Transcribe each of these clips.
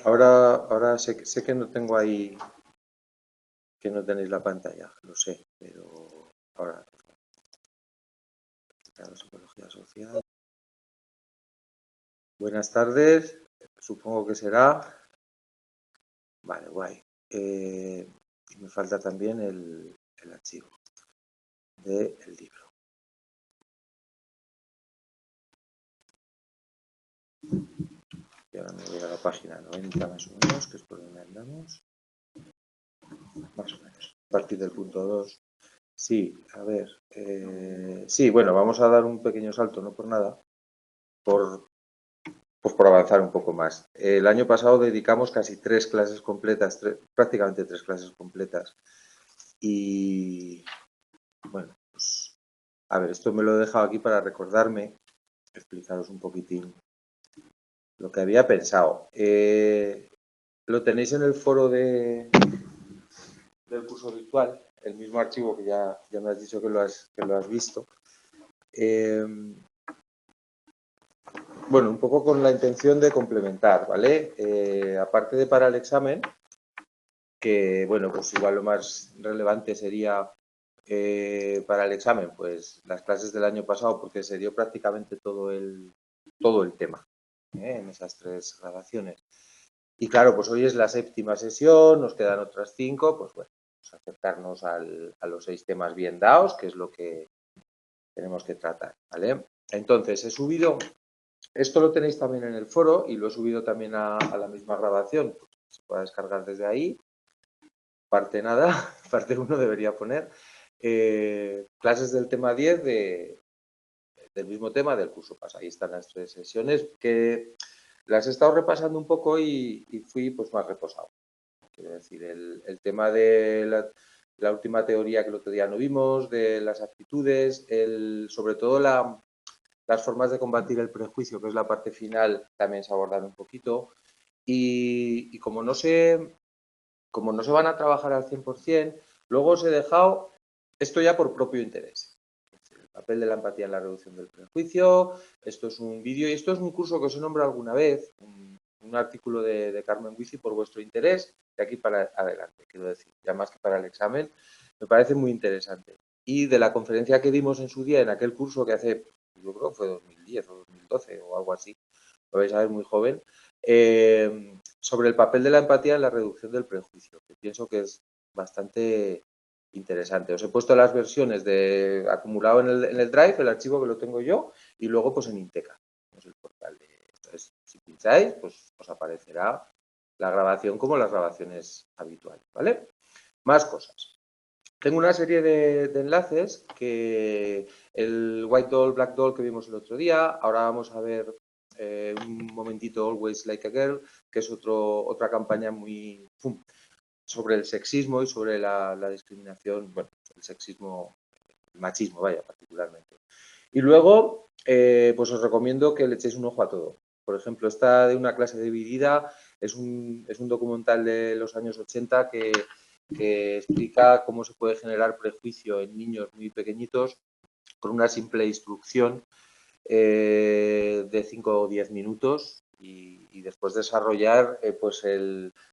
Ahora sé que no tengo ahí, que no tenéis la pantalla, lo sé, pero ahora, claro, psicología social. Buenas tardes, supongo que será. Vale, guay. Y me falta también el archivo del libro. Y ahora me voy a la página 90 más o menos, que es por donde andamos. Más o menos. A partir del punto 2. Sí, a ver. Sí, bueno, vamos a dar un pequeño salto, no por nada, pues por avanzar un poco más. El año pasado dedicamos casi 3 clases completas, prácticamente 3 clases completas. Y bueno, pues a ver, esto me lo he dejado aquí para recordarme, explicaros un poquitín lo que había pensado. Lo tenéis en el foro del curso virtual, el mismo archivo que ya me has dicho que lo has visto. Bueno, un poco con la intención de complementar, ¿vale? Aparte de para el examen, que bueno, pues igual lo más relevante sería para el examen, pues las clases del año pasado, porque se dio prácticamente todo el tema en esas 3 grabaciones. Y claro, pues hoy es la 7ª sesión, nos quedan otras 5, pues bueno, pues acercarnos a los 6 temas bien dados, que es lo que tenemos que tratar, ¿vale? Entonces, he subido, esto lo tenéis también en el foro y lo he subido también a la misma grabación, pues, se puede descargar desde ahí. Parte nada, parte 1 debería poner. Clases del tema 10 del mismo tema del curso PAS. Ahí están las 3 sesiones que las he estado repasando un poco y fui pues más reposado. Quiero decir, el tema de la última teoría que el otro día no vimos, de las actitudes, sobre todo las formas de combatir el prejuicio, que es la parte final, también se abordan un poquito. Y como no se van a trabajar al 100%, luego os he dejado esto ya por propio interés. El papel de la empatía en la reducción del prejuicio, esto es un vídeo y esto es un curso que os he nombrado alguna vez, un artículo de Carmen Huici por vuestro interés, de aquí para adelante, quiero decir, ya más que para el examen, me parece muy interesante. Y de la conferencia que dimos en su día, en aquel curso que hace, yo creo que fue 2010 o 2012 o algo así, lo vais a ver muy joven, sobre el papel de la empatía en la reducción del prejuicio, que pienso que es bastante interesante. Os he puesto las versiones de acumulado en el Drive, el archivo que lo tengo yo, y luego pues en Inteca, es el portal. Entonces, si pincháis, pues os aparecerá la grabación como las grabaciones habituales, ¿vale? Más cosas. Tengo una serie de enlaces que el White Doll, Black Doll que vimos el otro día, ahora vamos a ver un momentito Always Like a Girl, que es otra campaña muy sobre el sexismo y sobre la discriminación, bueno, el sexismo, el machismo, vaya, particularmente. Y luego, pues os recomiendo que le echéis un ojo a todo. Por ejemplo, esta de una clase dividida es un documental de los años 80 que explica cómo se puede generar prejuicio en niños muy pequeñitos con una simple instrucción de 5 o 10 minutos y después desarrollar pues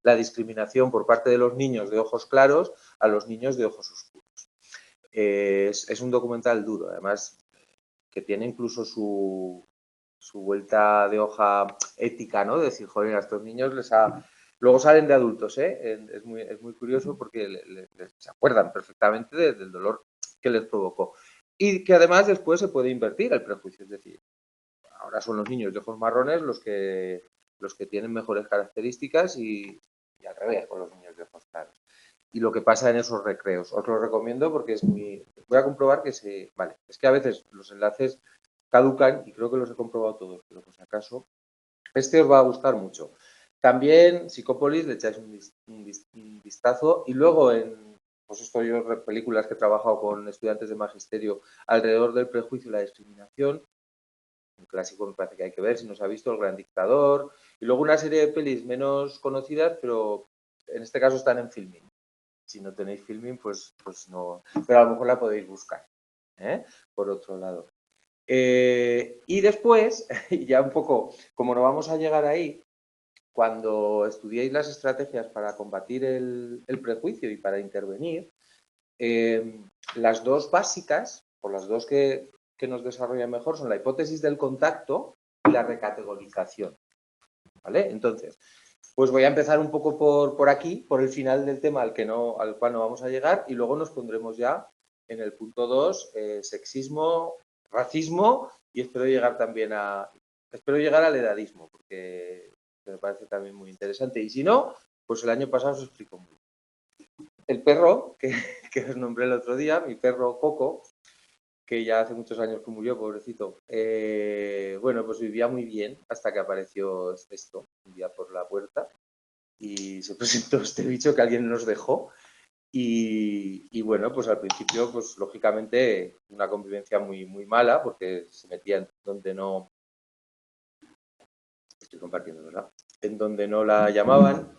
la discriminación por parte de los niños de ojos claros a los niños de ojos oscuros. Es un documental duro, además que tiene incluso su vuelta de hoja ética, ¿no? De decir, joder, a estos niños les ha... Luego salen de adultos, ¿eh? Es muy curioso porque se acuerdan perfectamente del dolor que les provocó. Y que además después se puede invertir el prejuicio, es decir, ahora son los niños de ojos marrones los que tienen mejores características y al revés con los niños de ojos claros. Y lo que pasa en esos recreos. Os lo recomiendo porque es muy... Voy a comprobar que se... Vale, es que a veces los enlaces caducan y creo que los he comprobado todos, pero por si acaso, este os va a gustar mucho. También Psicópolis, le echáis un vistazo y luego pues esto yo, películas que he trabajado con estudiantes de magisterio alrededor del prejuicio y la discriminación, un clásico me parece que hay que ver, si no se ha visto, El Gran Dictador, y luego una serie de pelis menos conocidas, pero en este caso están en Filmin. Si no tenéis Filmin, pues no, pero a lo mejor la podéis buscar, ¿eh? Por otro lado. Y después, ya un poco, como no vamos a llegar ahí, cuando estudiéis las estrategias para combatir el prejuicio y para intervenir, las dos básicas, o las dos que nos desarrollan mejor, son la hipótesis del contacto y la recategorización. ¿Vale? Entonces, pues voy a empezar un poco por aquí, por el final del tema al cual no vamos a llegar, y luego nos pondremos ya en el punto 2, sexismo, racismo, y espero llegar al edadismo, porque me parece también muy interesante. Y si no, pues el año pasado os explico muy bien. El perro, que os nombré el otro día, mi perro Coco, que ya hace muchos años que murió, pobrecito, bueno, pues vivía muy bien hasta que apareció esto, un día por la puerta, y se presentó este bicho que alguien nos dejó. Y bueno, pues al principio, pues lógicamente, una convivencia muy, muy mala, porque se metía en donde no. Estoy compartiendo, ¿verdad? En donde no la llamaban,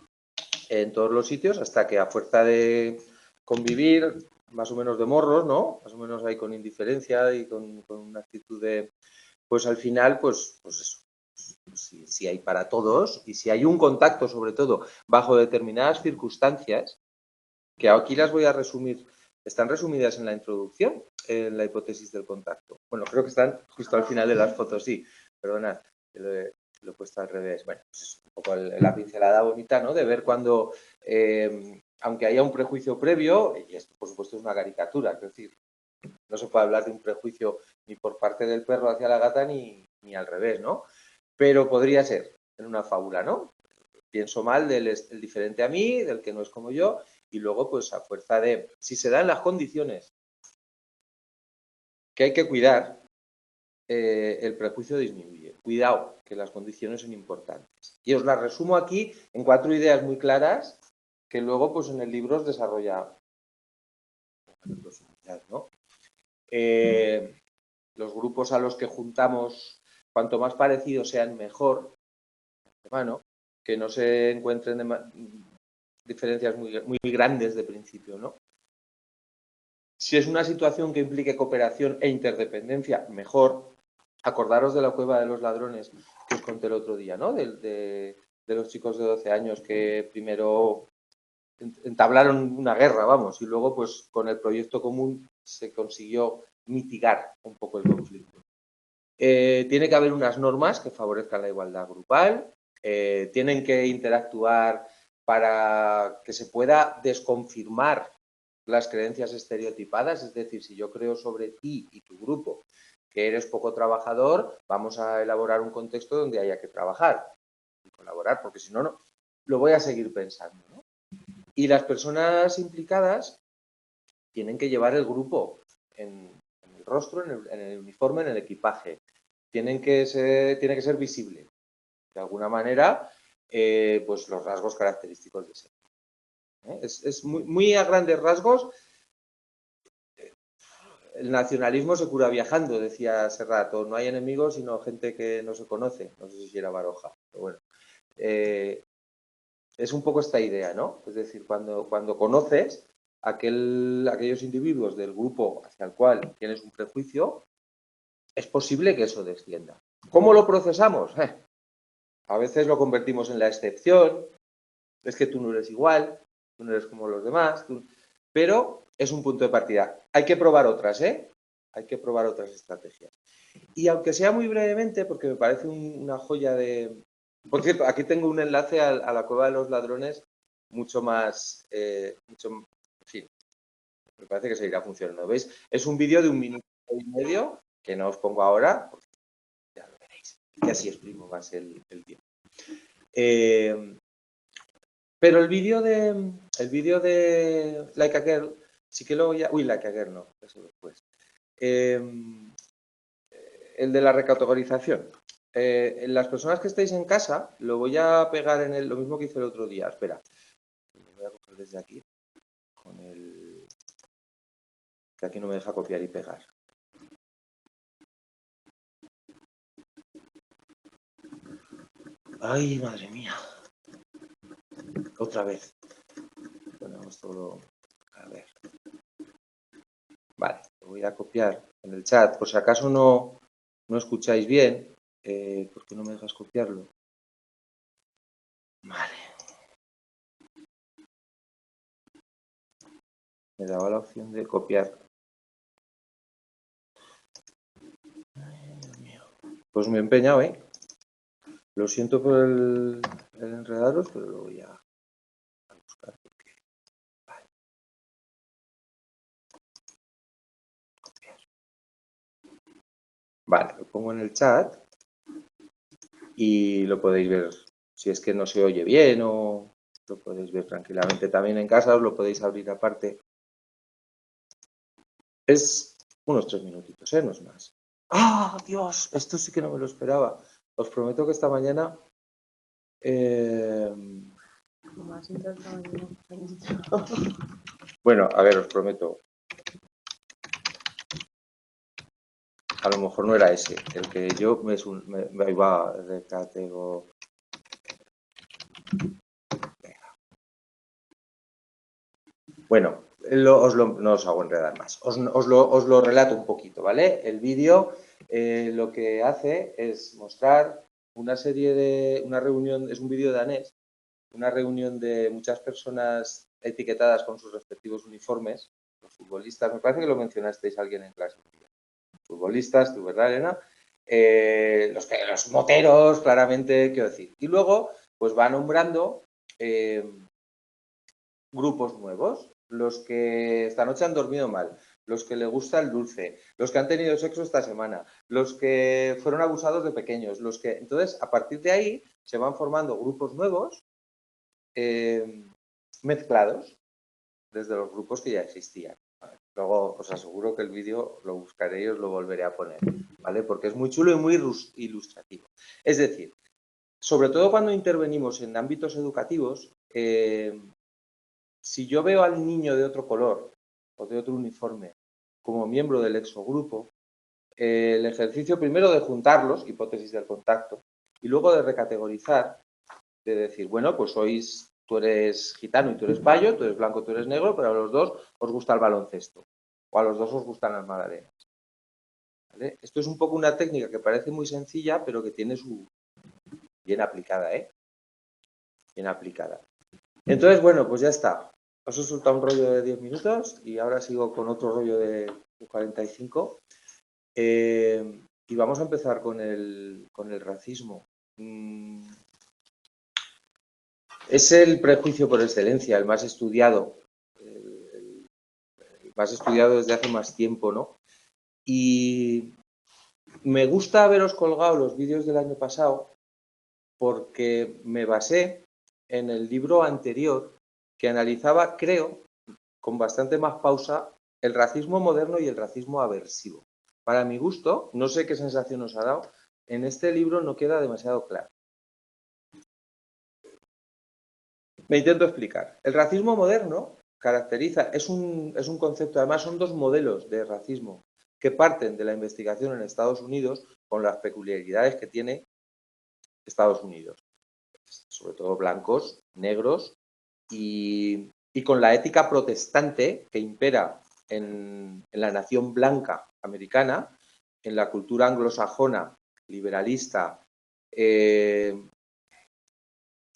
en todos los sitios, hasta que a fuerza de convivir, más o menos de morros, ¿no? Más o menos ahí con indiferencia y con una actitud de. Pues al final, pues eso. Si hay para todos y si hay un contacto, sobre todo, bajo determinadas circunstancias, que aquí las voy a resumir, están resumidas en la introducción, en la hipótesis del contacto. Bueno, creo que están justo al final de las fotos, sí, perdonad, lo he puesto al revés. Bueno, pues es un poco la pincelada bonita, ¿no? De ver cuando, aunque haya un prejuicio previo, y esto por supuesto es una caricatura, es decir, no se puede hablar de un prejuicio ni por parte del perro hacia la gata ni al revés, ¿no? Pero podría ser en una fábula, ¿no? Pienso mal del diferente a mí, del que no es como yo, y luego, pues a fuerza de, si se dan las condiciones que hay que cuidar, el prejuicio disminuye. Cuidado, que las condiciones son importantes. Y os las resumo aquí en 4 ideas muy claras que luego, pues en el libro os desarrolla, ¿no? Los grupos a los que juntamos, cuanto más parecidos sean, mejor. Bueno, que no se encuentren diferencias muy, muy grandes de principio, ¿no? Si es una situación que implique cooperación e interdependencia, mejor. Acordaros de la cueva de los ladrones que os conté el otro día, ¿no? De los chicos de 12 años que primero entablaron una guerra, vamos, y luego, pues, con el proyecto común se consiguió mitigar un poco el conflicto. Tiene que haber unas normas que favorezcan la igualdad grupal, tienen que interactuar para que se pueda desconfirmar las creencias estereotipadas, es decir, si yo creo sobre ti y tu grupo que eres poco trabajador, vamos a elaborar un contexto donde haya que trabajar y colaborar, porque si no, no lo voy a seguir pensando, ¿no? Y las personas implicadas tienen que llevar el grupo en el rostro, en el uniforme, en el equipaje. Tiene que ser visible. De alguna manera, pues los rasgos característicos de ser. Es muy, muy a grandes rasgos. El nacionalismo se cura viajando, decía Serrat. No hay enemigos, sino gente que no se conoce. No sé si era Baroja, pero bueno. Es un poco esta idea, ¿no? Es decir, cuando conoces aquellos individuos del grupo hacia el cual tienes un prejuicio, es posible que eso descienda. ¿Cómo lo procesamos? A veces lo convertimos en la excepción, es que tú no eres igual, tú no eres como los demás, pero es un punto de partida. Hay que probar otras, ¿eh? Hay que probar otras estrategias. Y aunque sea muy brevemente, porque me parece una joya de. Por cierto, aquí tengo un enlace a la cueva de los ladrones mucho más. En fin, me parece que seguirá funcionando. ¿Veis? Es un vídeo de 1 minuto y medio que no os pongo ahora, porque ya lo veréis. Y así exprimo más el tiempo. Pero el vídeo de Like a Girl sí que lo voy a. Uy, Like a Girl no, eso después. El de la recategorización. En las personas que estáis en casa, lo voy a pegar en lo mismo que hice el otro día. Espera. Lo voy a coger desde aquí. Con el. Que aquí no me deja copiar y pegar. Ay, madre mía. Otra vez. Ponemos todo. A ver. Vale, lo voy a copiar en el chat. Por si acaso no escucháis bien, ¿por qué no me dejas copiarlo? Vale. Me daba la opción de copiar. Ay, Dios mío. Pues me he empeñado, ¿eh? Lo siento por el enredaros, pero lo voy a buscar. Vale. Copiar. Vale, lo pongo en el chat y lo podéis ver. Si es que no se oye bien o lo podéis ver tranquilamente. También en casa os lo podéis abrir aparte. Es unos 3 minutitos, no es más. ¡Ah, Dios! Esto sí que no me lo esperaba. Os prometo que esta mañana... Bueno, a ver, os prometo. A lo mejor no era ese. El que yo me iba de categoría. Bueno, no os hago enredar más. Os lo relato un poquito, ¿vale? El vídeo lo que hace es mostrar una reunión, es un vídeo danés, una reunión de muchas personas etiquetadas con sus respectivos uniformes, los futbolistas, me parece que lo mencionasteis alguien en clase. Futbolistas, tú, ¿verdad, Elena? Los moteros, claramente, quiero decir. Y luego, pues va nombrando grupos nuevos, los que esta noche han dormido mal, los que les gusta el dulce, los que han tenido sexo esta semana, los que fueron abusados de pequeños, los que... Entonces, a partir de ahí, se van formando grupos nuevos mezclados desde los grupos que ya existían. Luego os aseguro que el vídeo lo buscaré y os lo volveré a poner, ¿vale? Porque es muy chulo y muy ilustrativo. Es decir, sobre todo cuando intervenimos en ámbitos educativos, si yo veo al niño de otro color o de otro uniforme como miembro del exogrupo, el ejercicio primero de juntarlos, hipótesis del contacto, y luego de recategorizar, de decir, bueno, pues tú eres gitano y tú eres payo, tú eres blanco, tú eres negro, pero a los dos os gusta el baloncesto, o a los dos os gustan las magdalenas. ¿Vale? Esto es un poco una técnica que parece muy sencilla, pero que tiene su... bien aplicada, ¿eh? Bien aplicada. Entonces, bueno, pues ya está. Os he soltado un rollo de 10 minutos y ahora sigo con otro rollo de 45. Y vamos a empezar con el racismo. Es el prejuicio por excelencia, el más estudiado. El más estudiado desde hace más tiempo, ¿no? Y me gusta haberos colgado los vídeos del año pasado porque me basé en el libro anterior que analizaba, creo, con bastante más pausa, el racismo moderno y el racismo aversivo. Para mi gusto, no sé qué sensación os ha dado, en este libro no queda demasiado claro. Me intento explicar. El racismo moderno es un concepto, además son dos modelos de racismo que parten de la investigación en Estados Unidos con las peculiaridades que tiene Estados Unidos, sobre todo blancos, negros y con la ética protestante que impera en la nación blanca americana, en la cultura anglosajona, liberalista,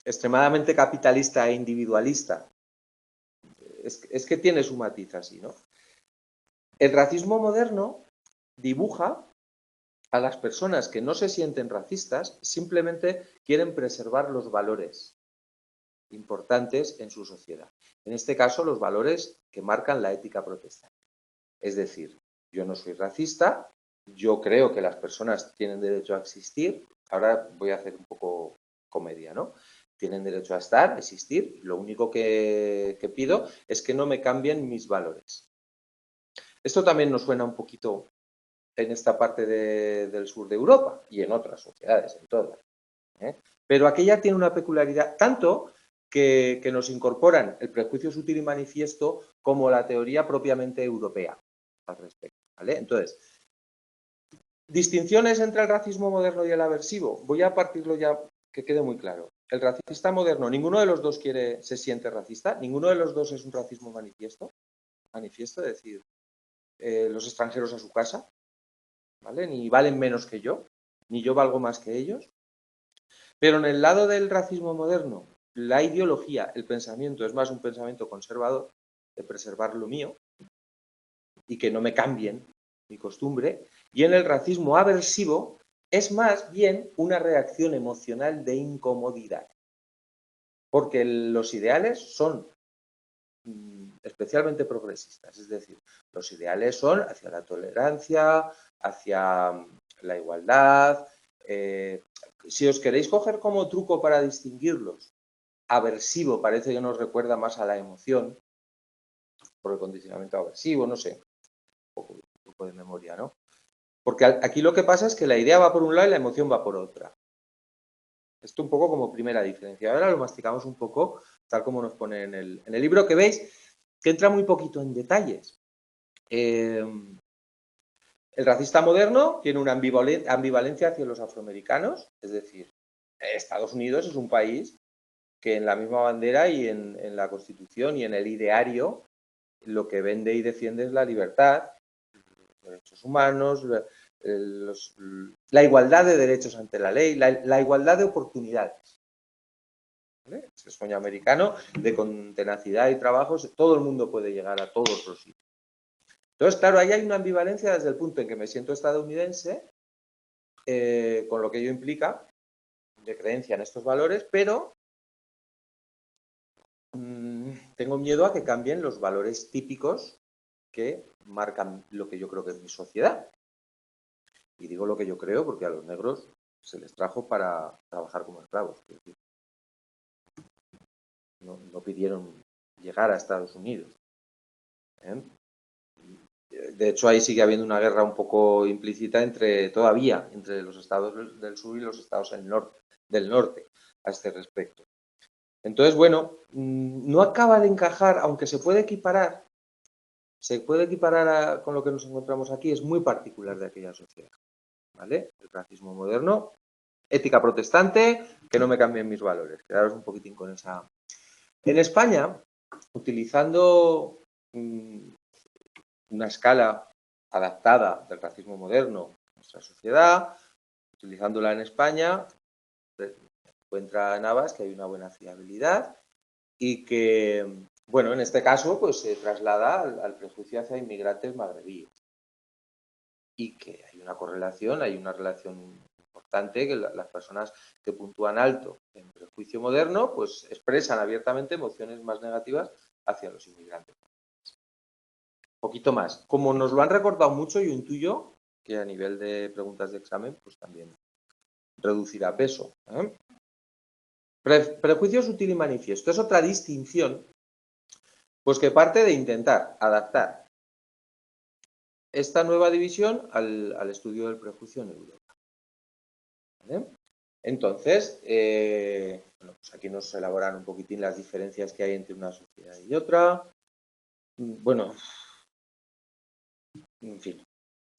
extremadamente capitalista e individualista. Es que tiene su matiz así, ¿no? El racismo moderno dibuja a las personas que no se sienten racistas, simplemente quieren preservar los valores importantes en su sociedad. En este caso, los valores que marcan la ética protestante. Es decir, yo no soy racista, yo creo que las personas tienen derecho a existir. Ahora voy a hacer un poco comedia, ¿no? Tienen derecho a estar, a existir. Lo único que pido es que no me cambien mis valores. Esto también nos suena un poquito en esta parte del sur de Europa y en otras sociedades, en todas. Pero aquella tiene una peculiaridad, tanto que nos incorporan el prejuicio sutil y manifiesto como la teoría propiamente europea al respecto. ¿Vale? Entonces, distinciones entre el racismo moderno y el aversivo. Voy a partirlo ya que quede muy claro. El racista moderno, ninguno de los dos se siente racista, ninguno de los dos es un racismo manifiesto. Manifiesto, es decir, los extranjeros a su casa, ¿vale? Ni valen menos que yo, ni yo valgo más que ellos. Pero en el lado del racismo moderno, la ideología, el pensamiento es más un pensamiento conservador, de preservar lo mío y que no me cambien mi costumbre, y en el racismo aversivo es más bien una reacción emocional de incomodidad, porque los ideales son especialmente progresistas, es decir, los ideales son hacia la tolerancia, hacia la igualdad. Si os queréis coger como truco para distinguirlos, aversivo parece que nos recuerda más a la emoción, por el condicionamiento aversivo, no sé, un poco de memoria, ¿no? Porque aquí lo que pasa es que la idea va por un lado y la emoción va por otra. Esto un poco como primera diferencia. Ahora lo masticamos un poco, tal como nos pone en el libro, que veis que entra muy poquito en detalles. El racista moderno tiene una ambivalencia hacia los afroamericanos, es decir, Estados Unidos es un país que en la misma bandera y en la Constitución y en el ideario lo que vende y defiende es la libertad, los derechos humanos, la igualdad de derechos ante la ley, la igualdad de oportunidades. ¿Vale? Es el sueño americano de con tenacidad y trabajo todo el mundo puede llegar a todos los sitios. Entonces, claro, ahí hay una ambivalencia desde el punto en que me siento estadounidense, con lo que ello implica de creencia en estos valores, pero tengo miedo a que cambien los valores típicos que marcan lo que yo creo que es mi sociedad. Y digo lo que yo creo porque a los negros se les trajo para trabajar como esclavos. Es decir, no pidieron llegar a Estados Unidos. De hecho, ahí sigue habiendo una guerra un poco implícita todavía entre los estados del sur y los estados del norte a este respecto. Entonces, bueno, no acaba de encajar, aunque se puede equiparar con lo que nos encontramos aquí, es muy particular de aquella sociedad. ¿Vale? El racismo moderno, ética protestante, que no me cambien mis valores. Quedaros un poquitín con esa. En España, utilizando una escala adaptada del racismo moderno a nuestra sociedad, utilizándola en España, encuentra Navas que hay una buena fiabilidad y que, bueno, en este caso, pues se traslada al prejuicio hacia inmigrantes magrebíes y que hay una correlación, hay una relación importante, que las personas que puntúan alto en prejuicio moderno, pues expresan abiertamente emociones más negativas hacia los inmigrantes. Un poquito más. Como nos lo han recordado mucho, yo intuyo que a nivel de preguntas de examen, pues también reducirá peso. Prejuicio sutil y manifiesto. Es otra distinción, pues que parte de intentar adaptar esta nueva división al estudio del prejuicio en Europa. ¿Vale? Entonces, bueno, pues aquí nos elaboran un poquitín las diferencias que hay entre una sociedad y otra. Bueno, en fin,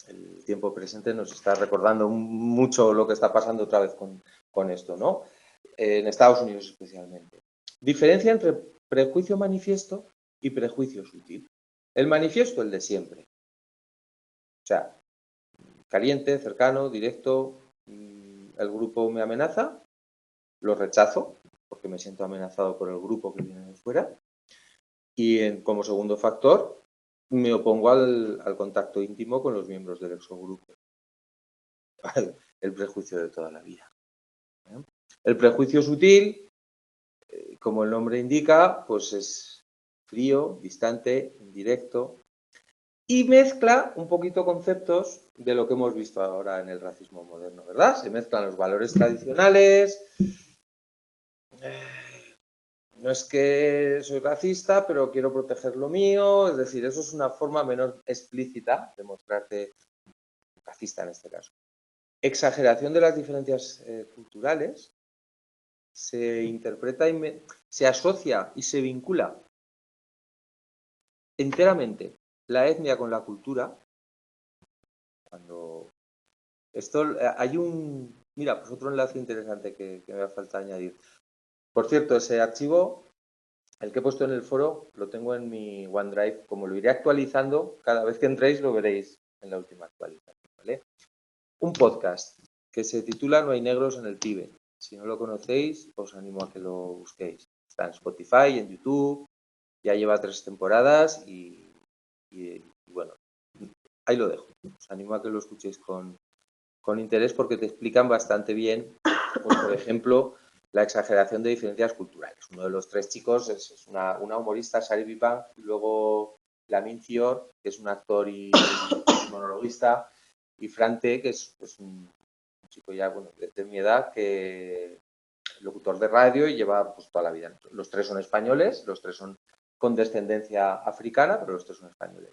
el tiempo presente nos está recordando mucho lo que está pasando otra vez con esto, ¿no? En Estados Unidos especialmente. Diferencia entre prejuicio manifiesto y prejuicio sutil. El manifiesto, el de siempre. O sea, caliente, cercano, directo, el grupo me amenaza, lo rechazo, porque me siento amenazado por el grupo que viene de fuera. Y como segundo factor, me opongo al contacto íntimo con los miembros del exogrupo. El prejuicio de toda la vida. El prejuicio sutil, como el nombre indica, pues es frío, distante, indirecto y mezcla un poquito conceptos de lo que hemos visto ahora en el racismo moderno, ¿verdad? Se mezclan los valores tradicionales. No es que soy racista, pero quiero proteger lo mío. Es decir, eso es una forma menos explícita de mostrarte racista en este caso. Exageración de las diferencias culturales. Se interpreta y se asocia y se vincula enteramente la etnia con la cultura. Cuando esto hay mira, pues otro enlace interesante que me hace falta añadir. Por cierto, ese archivo, el que he puesto en el foro, lo tengo en mi OneDrive. Como lo iré actualizando, cada vez que entréis lo veréis en la última actualización, ¿vale? Un podcast que se titula No hay negros en el Tíbet. Si no lo conocéis, os animo a que lo busquéis. Está en Spotify, en YouTube, ya lleva 3 temporadas y bueno, ahí lo dejo. Os animo a que lo escuchéis con interés porque te explican bastante bien, pues, por ejemplo, la exageración de diferencias culturales. Uno de los 3 chicos es una humorista, Sari Vipan, y luego Lamin Fior, que es un actor y monologuista, y Frante, que es pues, un chico ya bueno, de mi edad, que locutor de radio y lleva pues, toda la vida. Los 3 son españoles, los 3 son con descendencia africana, pero los 3 son españoles.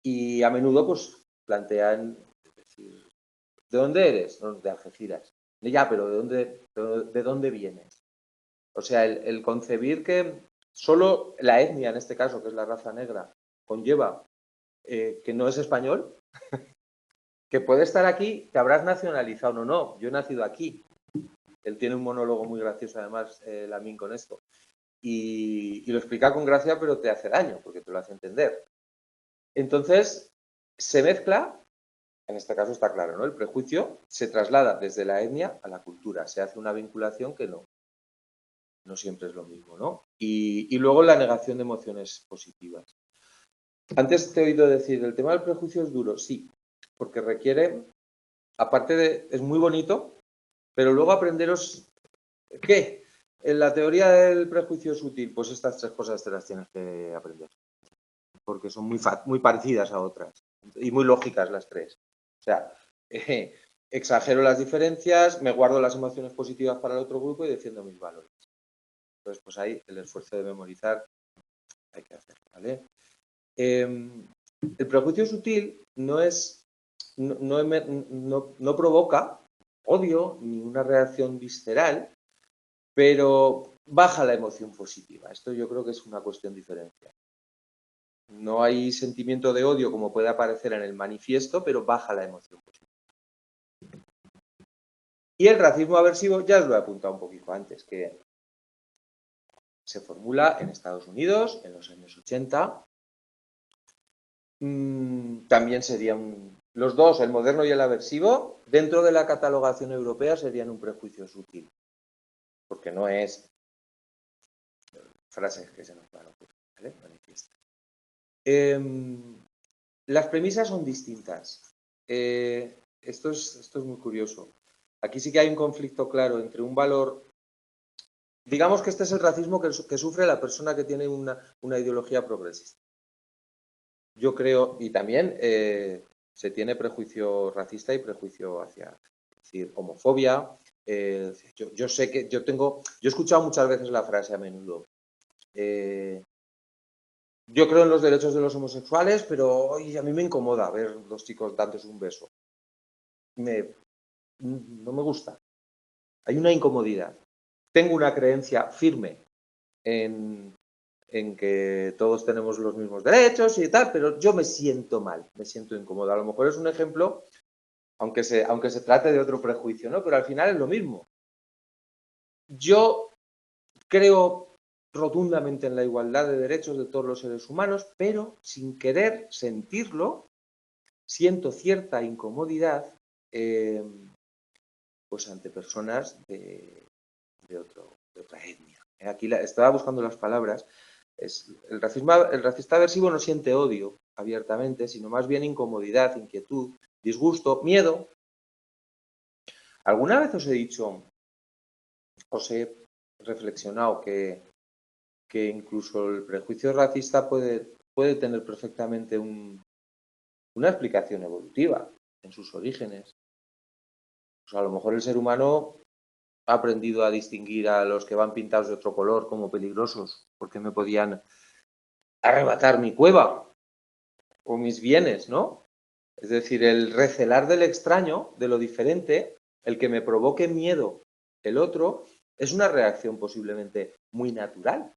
Y a menudo pues plantean, es decir, ¿de dónde eres? No, de Algeciras. Ya, pero ¿de dónde vienes? O sea, el concebir que solo la etnia, en este caso, que es la raza negra, conlleva que no es español, que puede estar aquí, te habrás nacionalizado o no. Yo he nacido aquí. Él tiene un monólogo muy gracioso, además, Lamin, con esto. Y lo explica con gracia, pero te hace daño, porque te lo hace entender. Entonces, se mezcla, en este caso está claro, ¿no? El prejuicio se traslada desde la etnia a la cultura. Se hace una vinculación que no siempre es lo mismo, ¿no? Y luego la negación de emociones positivas. Antes te he oído decir, el tema del prejuicio es duro, sí, porque requiere, aparte de, es muy bonito, pero luego aprenderos, ¿qué? En la teoría del prejuicio es útil, pues estas 3 cosas te las tienes que aprender, porque son muy parecidas a otras y muy lógicas las 3. O sea, exagero las diferencias, me guardo las emociones positivas para el otro grupo y defiendo mis valores. Entonces, pues ahí el esfuerzo de memorizar hay que hacerlo, ¿vale? El prejuicio sutil no provoca odio ni una reacción visceral, pero baja la emoción positiva. Esto yo creo que es una cuestión diferencial. No hay sentimiento de odio como puede aparecer en el manifiesto, pero baja la emoción positiva. Y el racismo aversivo, ya os lo he apuntado un poquito antes, que se formula en Estados Unidos en los años 80. También serían los dos, el moderno y el aversivo, dentro de la catalogación europea serían un prejuicio sutil, porque no es frases que se nos van a ocurrir, ¿vale? Manifiesta. Las premisas son distintas. Esto es muy curioso. Aquí sí que hay un conflicto claro entre un valor. Digamos que este es el racismo que sufre la persona que tiene una ideología progresista. Yo creo, y también se tiene prejuicio racista y prejuicio hacia, es decir, homofobia. Yo sé que yo he escuchado muchas veces la frase a menudo. Yo creo en los derechos de los homosexuales, pero hoy a mí me incomoda ver dos chicos dándose un beso. No me gusta. Hay una incomodidad. Tengo una creencia firme en que todos tenemos los mismos derechos y tal, pero yo me siento mal, me siento incómodo. A lo mejor es un ejemplo, aunque se trate de otro prejuicio, ¿no? Pero al final es lo mismo. Yo creo rotundamente en la igualdad de derechos de todos los seres humanos, pero sin querer sentirlo, siento cierta incomodidad pues ante personas de otra etnia. Aquí estaba buscando las palabras. El racista aversivo no siente odio abiertamente, sino más bien incomodidad, inquietud, disgusto, miedo. ¿Alguna vez os he dicho, os he reflexionado que incluso el prejuicio racista puede tener perfectamente una explicación evolutiva en sus orígenes? Pues a lo mejor el ser humano ha aprendido a distinguir a los que van pintados de otro color como peligrosos porque me podían arrebatar mi cueva o mis bienes, ¿no? Es decir, el recelar del extraño, de lo diferente, el que me provoque miedo el otro, es una reacción posiblemente muy natural.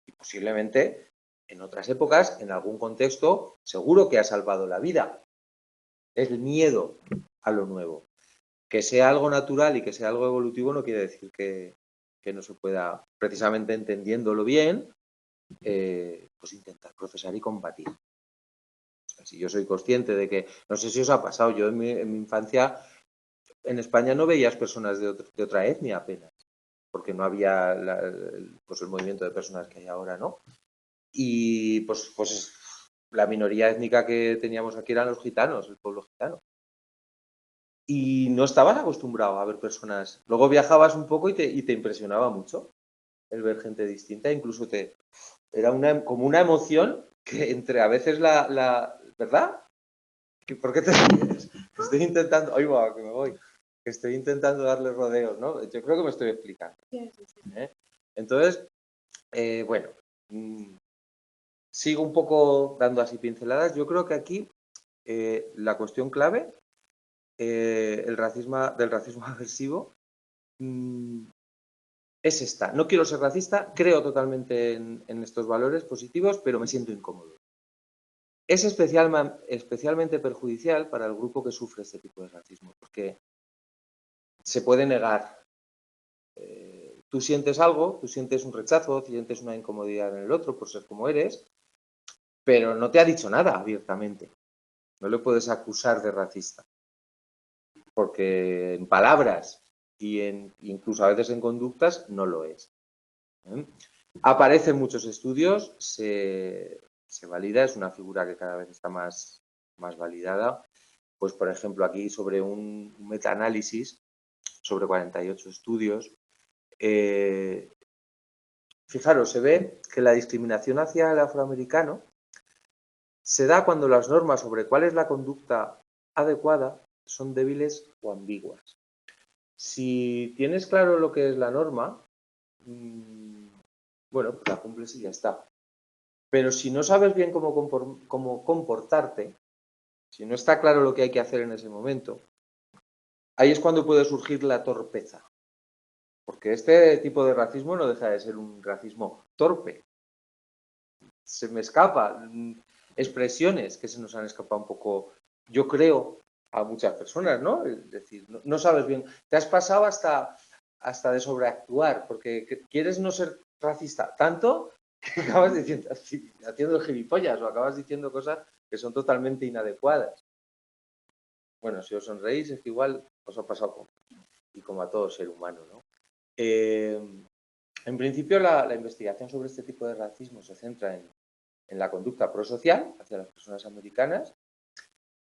Y posiblemente en otras épocas, en algún contexto, seguro que ha salvado la vida. Es el miedo a lo nuevo. Que sea algo natural y que sea algo evolutivo no quiere decir que no se pueda, precisamente entendiéndolo bien, pues intentar procesar y combatir. Si yo soy consciente de que, no sé si os ha pasado, yo en mi infancia en España no veías personas de otra etnia apenas. porque no había pues el movimiento de personas que hay ahora, ¿no? Y pues la minoría étnica que teníamos aquí eran los gitanos, el pueblo gitano. Y no estabas acostumbrado a ver personas. Luego viajabas un poco y te impresionaba mucho el ver gente distinta, incluso era como una emoción que entre a veces ¿verdad? ¿Por qué te ríes? Estoy intentando, ¡ay, va, que me voy! Estoy intentando darle rodeos, ¿no? Yo creo que me estoy explicando. ¿Eh? Entonces, bueno, sigo un poco dando así pinceladas. Yo creo que aquí la cuestión clave del racismo aversivo es esta. No quiero ser racista, creo totalmente en estos valores positivos, pero me siento incómodo. Es especialmente perjudicial para el grupo que sufre este tipo de racismo, porque se puede negar. Tú sientes algo, tú sientes un rechazo, sientes una incomodidad en el otro por ser como eres, pero no te ha dicho nada abiertamente. No le puedes acusar de racista, porque en palabras incluso a veces en conductas no lo es. Aparece en muchos estudios, se valida, es una figura que cada vez está más validada. Pues, por ejemplo, aquí sobre un metaanálisis sobre 48 estudios, fijaros, se ve que la discriminación hacia el afroamericano se da cuando las normas sobre cuál es la conducta adecuada son débiles o ambiguas. Si tienes claro lo que es la norma, bueno, pues la cumples y ya está. Pero si no sabes bien cómo comportarte, si no está claro lo que hay que hacer en ese momento, ahí es cuando puede surgir la torpeza. Porque este tipo de racismo no deja de ser un racismo torpe. Se me escapa expresiones que se nos han escapado un poco, yo creo, a muchas personas, ¿no? Es decir, no sabes bien, te has pasado hasta de sobreactuar, porque quieres no ser racista tanto que acabas diciendo, haciendo gilipollas o acabas diciendo cosas que son totalmente inadecuadas. Bueno, si os sonreís es que igual os ha pasado como a todo ser humano, ¿no? En principio la investigación sobre este tipo de racismo se centra en la conducta prosocial hacia las personas americanas,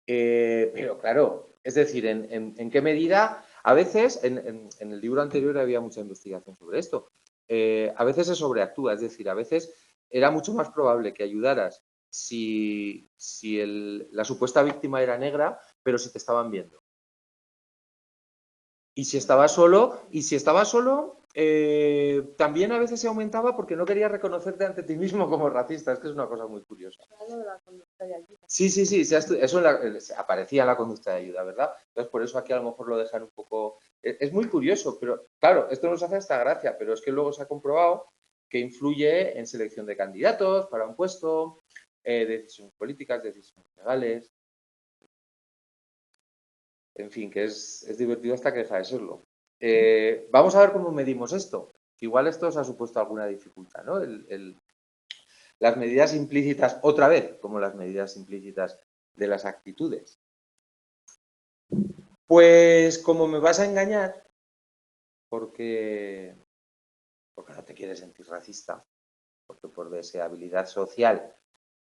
pero claro, es decir, en qué medida, a veces, en el libro anterior había mucha investigación sobre esto, a veces se sobreactúa, es decir, a veces era mucho más probable que ayudaras si la supuesta víctima era negra, pero si te estaban viendo. Y si estaba solo, también a veces se aumentaba porque no querías reconocerte ante ti mismo como racista. Es que es una cosa muy curiosa. Sí, eso aparecía en la conducta de ayuda, ¿verdad? Entonces, por eso aquí a lo mejor lo dejan un poco... Es muy curioso, pero claro, esto nos hace esta gracia, pero es que luego se ha comprobado que influye en selección de candidatos para un puesto, decisiones políticas, decisiones legales. En fin, que es divertido hasta que deja de serlo. Vamos a ver cómo medimos esto. Igual esto os ha supuesto alguna dificultad, ¿no? Las medidas implícitas, otra vez, como las medidas implícitas de las actitudes. Pues como me vas a engañar, porque no te quieres sentir racista, porque por deseabilidad social,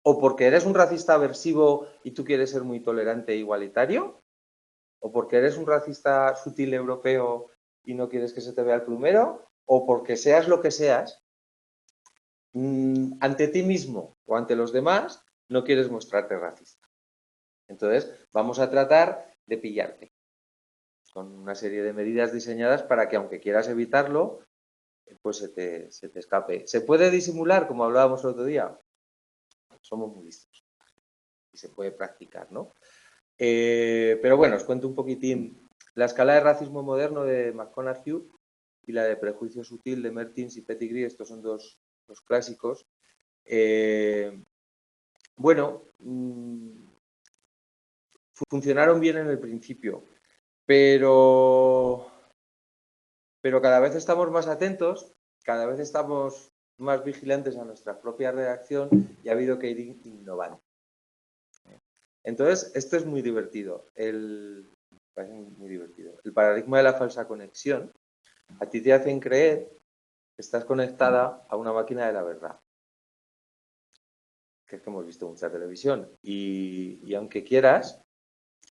o porque eres un racista aversivo y tú quieres ser muy tolerante e igualitario, o porque eres un racista sutil europeo y no quieres que se te vea el plumero, o porque seas lo que seas, ante ti mismo o ante los demás, no quieres mostrarte racista. Entonces, vamos a tratar de pillarte con una serie de medidas diseñadas para que, aunque quieras evitarlo, pues se te escape. ¿Se puede disimular, como hablábamos el otro día? Somos muy listos y se puede practicar, ¿no? Pero bueno, os cuento un poquitín la escala de racismo moderno de McConaughey y la de prejuicio sutil de Mertins y Pettigrew. Estos son dos clásicos. Bueno, funcionaron bien en el principio, pero cada vez estamos más atentos, cada vez estamos más vigilantes a nuestra propia reacción y ha habido que ir innovando. Entonces, esto es muy divertido. Parece muy divertido. El paradigma de la falsa conexión. A ti te hacen creer estás conectada a una máquina de la verdad, que es que hemos visto mucha televisión, y aunque quieras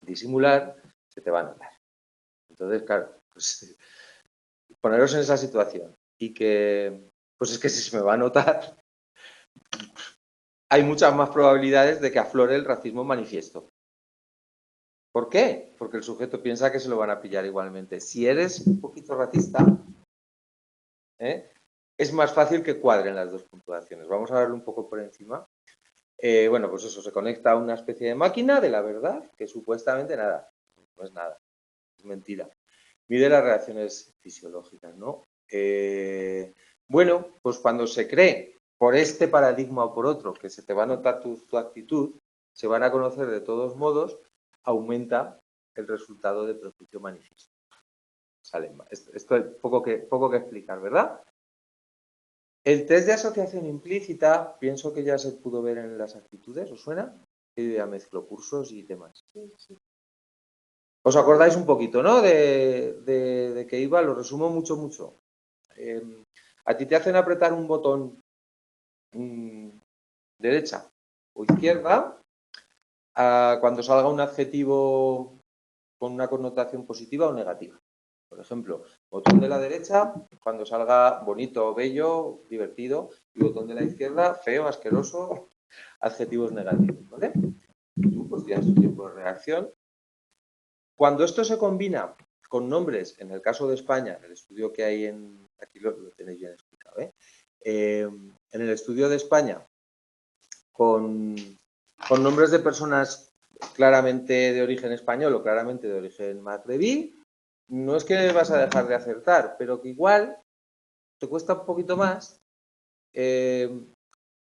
disimular, se te va a notar. Entonces, claro, pues, poneros en esa situación y que, pues es que si se me va a notar, hay muchas más probabilidades de que aflore el racismo manifiesto. ¿Por qué? Porque el sujeto piensa que se lo van a pillar igualmente. Si eres un poquito racista, es más fácil que cuadren las dos puntuaciones. Vamos a verlo un poco por encima. Bueno, pues eso, se conecta a una especie de máquina de la verdad que supuestamente nada, no es nada, es mentira. Mide las reacciones fisiológicas, ¿no? Bueno, pues cuando se cree por este paradigma o por otro que se te va a notar tu actitud, se van a conocer de todos modos, aumenta el resultado de prejuicio manifiesto. Esto hay poco que explicar, ¿verdad? El test de asociación implícita, pienso que ya se pudo ver en las actitudes, ¿os suena? Yo ya mezclo cursos y temas. Sí. ¿Os acordáis un poquito, no? De que iba, lo resumo mucho. A ti te hacen apretar un botón derecha o izquierda cuando salga un adjetivo con una connotación positiva o negativa. Por ejemplo, botón de la derecha cuando salga bonito, bello, divertido, y botón de la izquierda, feo, asqueroso, adjetivos negativos, ¿vale? Tú pues tienes tu tiempo de reacción. Cuando esto se combina con nombres, en el caso de España, en el estudio que hay aquí lo tenéis bien explicado, en el estudio de España, con nombres de personas claramente de origen español o claramente de origen magrebí, no es que vas a dejar de acertar, pero que igual te cuesta un poquito más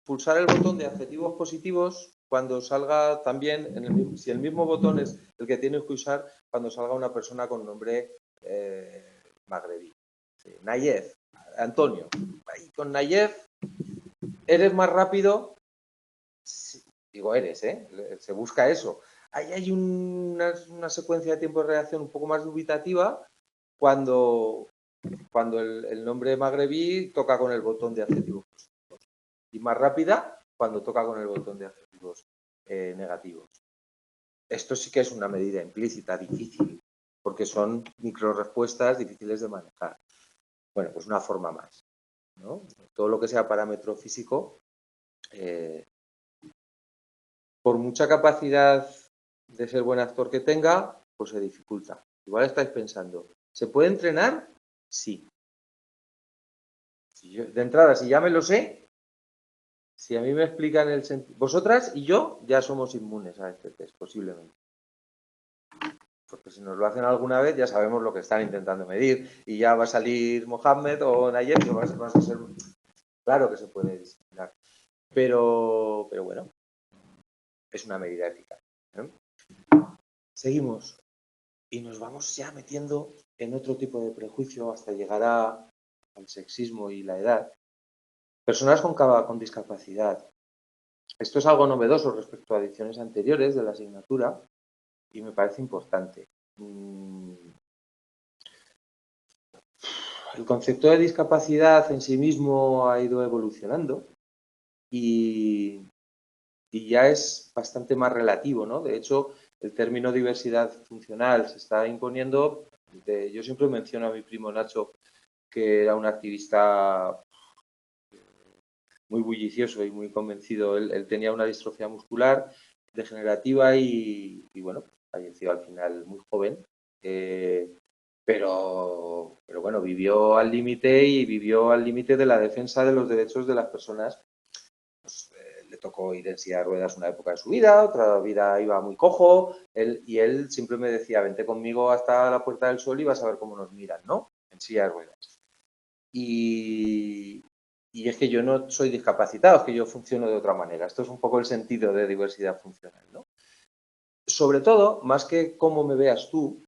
pulsar el botón de adjetivos positivos cuando salga también, si el mismo botón es el que tienes que usar cuando salga una persona con nombre magrebí. Sí, Nayef, Antonio. Ahí con Nayef eres más rápido, digo eres, se busca eso. Ahí hay una secuencia de tiempo de reacción un poco más dubitativa cuando el nombre magrebí toca con el botón de adjetivos positivos y más rápida cuando toca con el botón de adjetivos negativos. Esto sí que es una medida implícita, difícil, porque son microrespuestas difíciles de manejar. Bueno, pues una forma más, ¿no? Todo lo que sea parámetro físico, por mucha capacidad de ser buen actor que tenga, pues se dificulta. Igual estáis pensando, ¿se puede entrenar? Sí. De entrada, si ya me lo sé, si a mí me explican el sentido... Vosotras y yo ya somos inmunes a este test, posiblemente. Porque si nos lo hacen alguna vez ya sabemos lo que están intentando medir y ya va a salir Mohamed o Nayef y vas a ser... Claro que se puede disciplinar. Pero bueno, es una medida eficaz. Seguimos. Y nos vamos ya metiendo en otro tipo de prejuicio hasta llegar al sexismo y la edad. Personas con discapacidad. Esto es algo novedoso respecto a ediciones anteriores de la asignatura y me parece importante. El concepto de discapacidad en sí mismo ha ido evolucionando y ya es bastante más relativo, ¿no? De hecho, el término diversidad funcional se está imponiendo. Yo siempre menciono a mi primo Nacho, que era un activista muy bullicioso y muy convencido. Él tenía una distrofia muscular degenerativa y bueno, falleció al final muy joven. Pero bueno, vivió al límite y vivió al límite de la defensa de los derechos de las personas. Pues, le tocó ir en silla de ruedas una época de su vida, otra vida iba muy cojo, él siempre me decía, vente conmigo hasta la Puerta del Sol y vas a ver cómo nos miran, ¿no? En silla de ruedas. Y es que yo no soy discapacitado, es que yo funciono de otra manera. Esto es un poco el sentido de diversidad funcional, ¿no? Sobre todo, más que cómo me veas tú,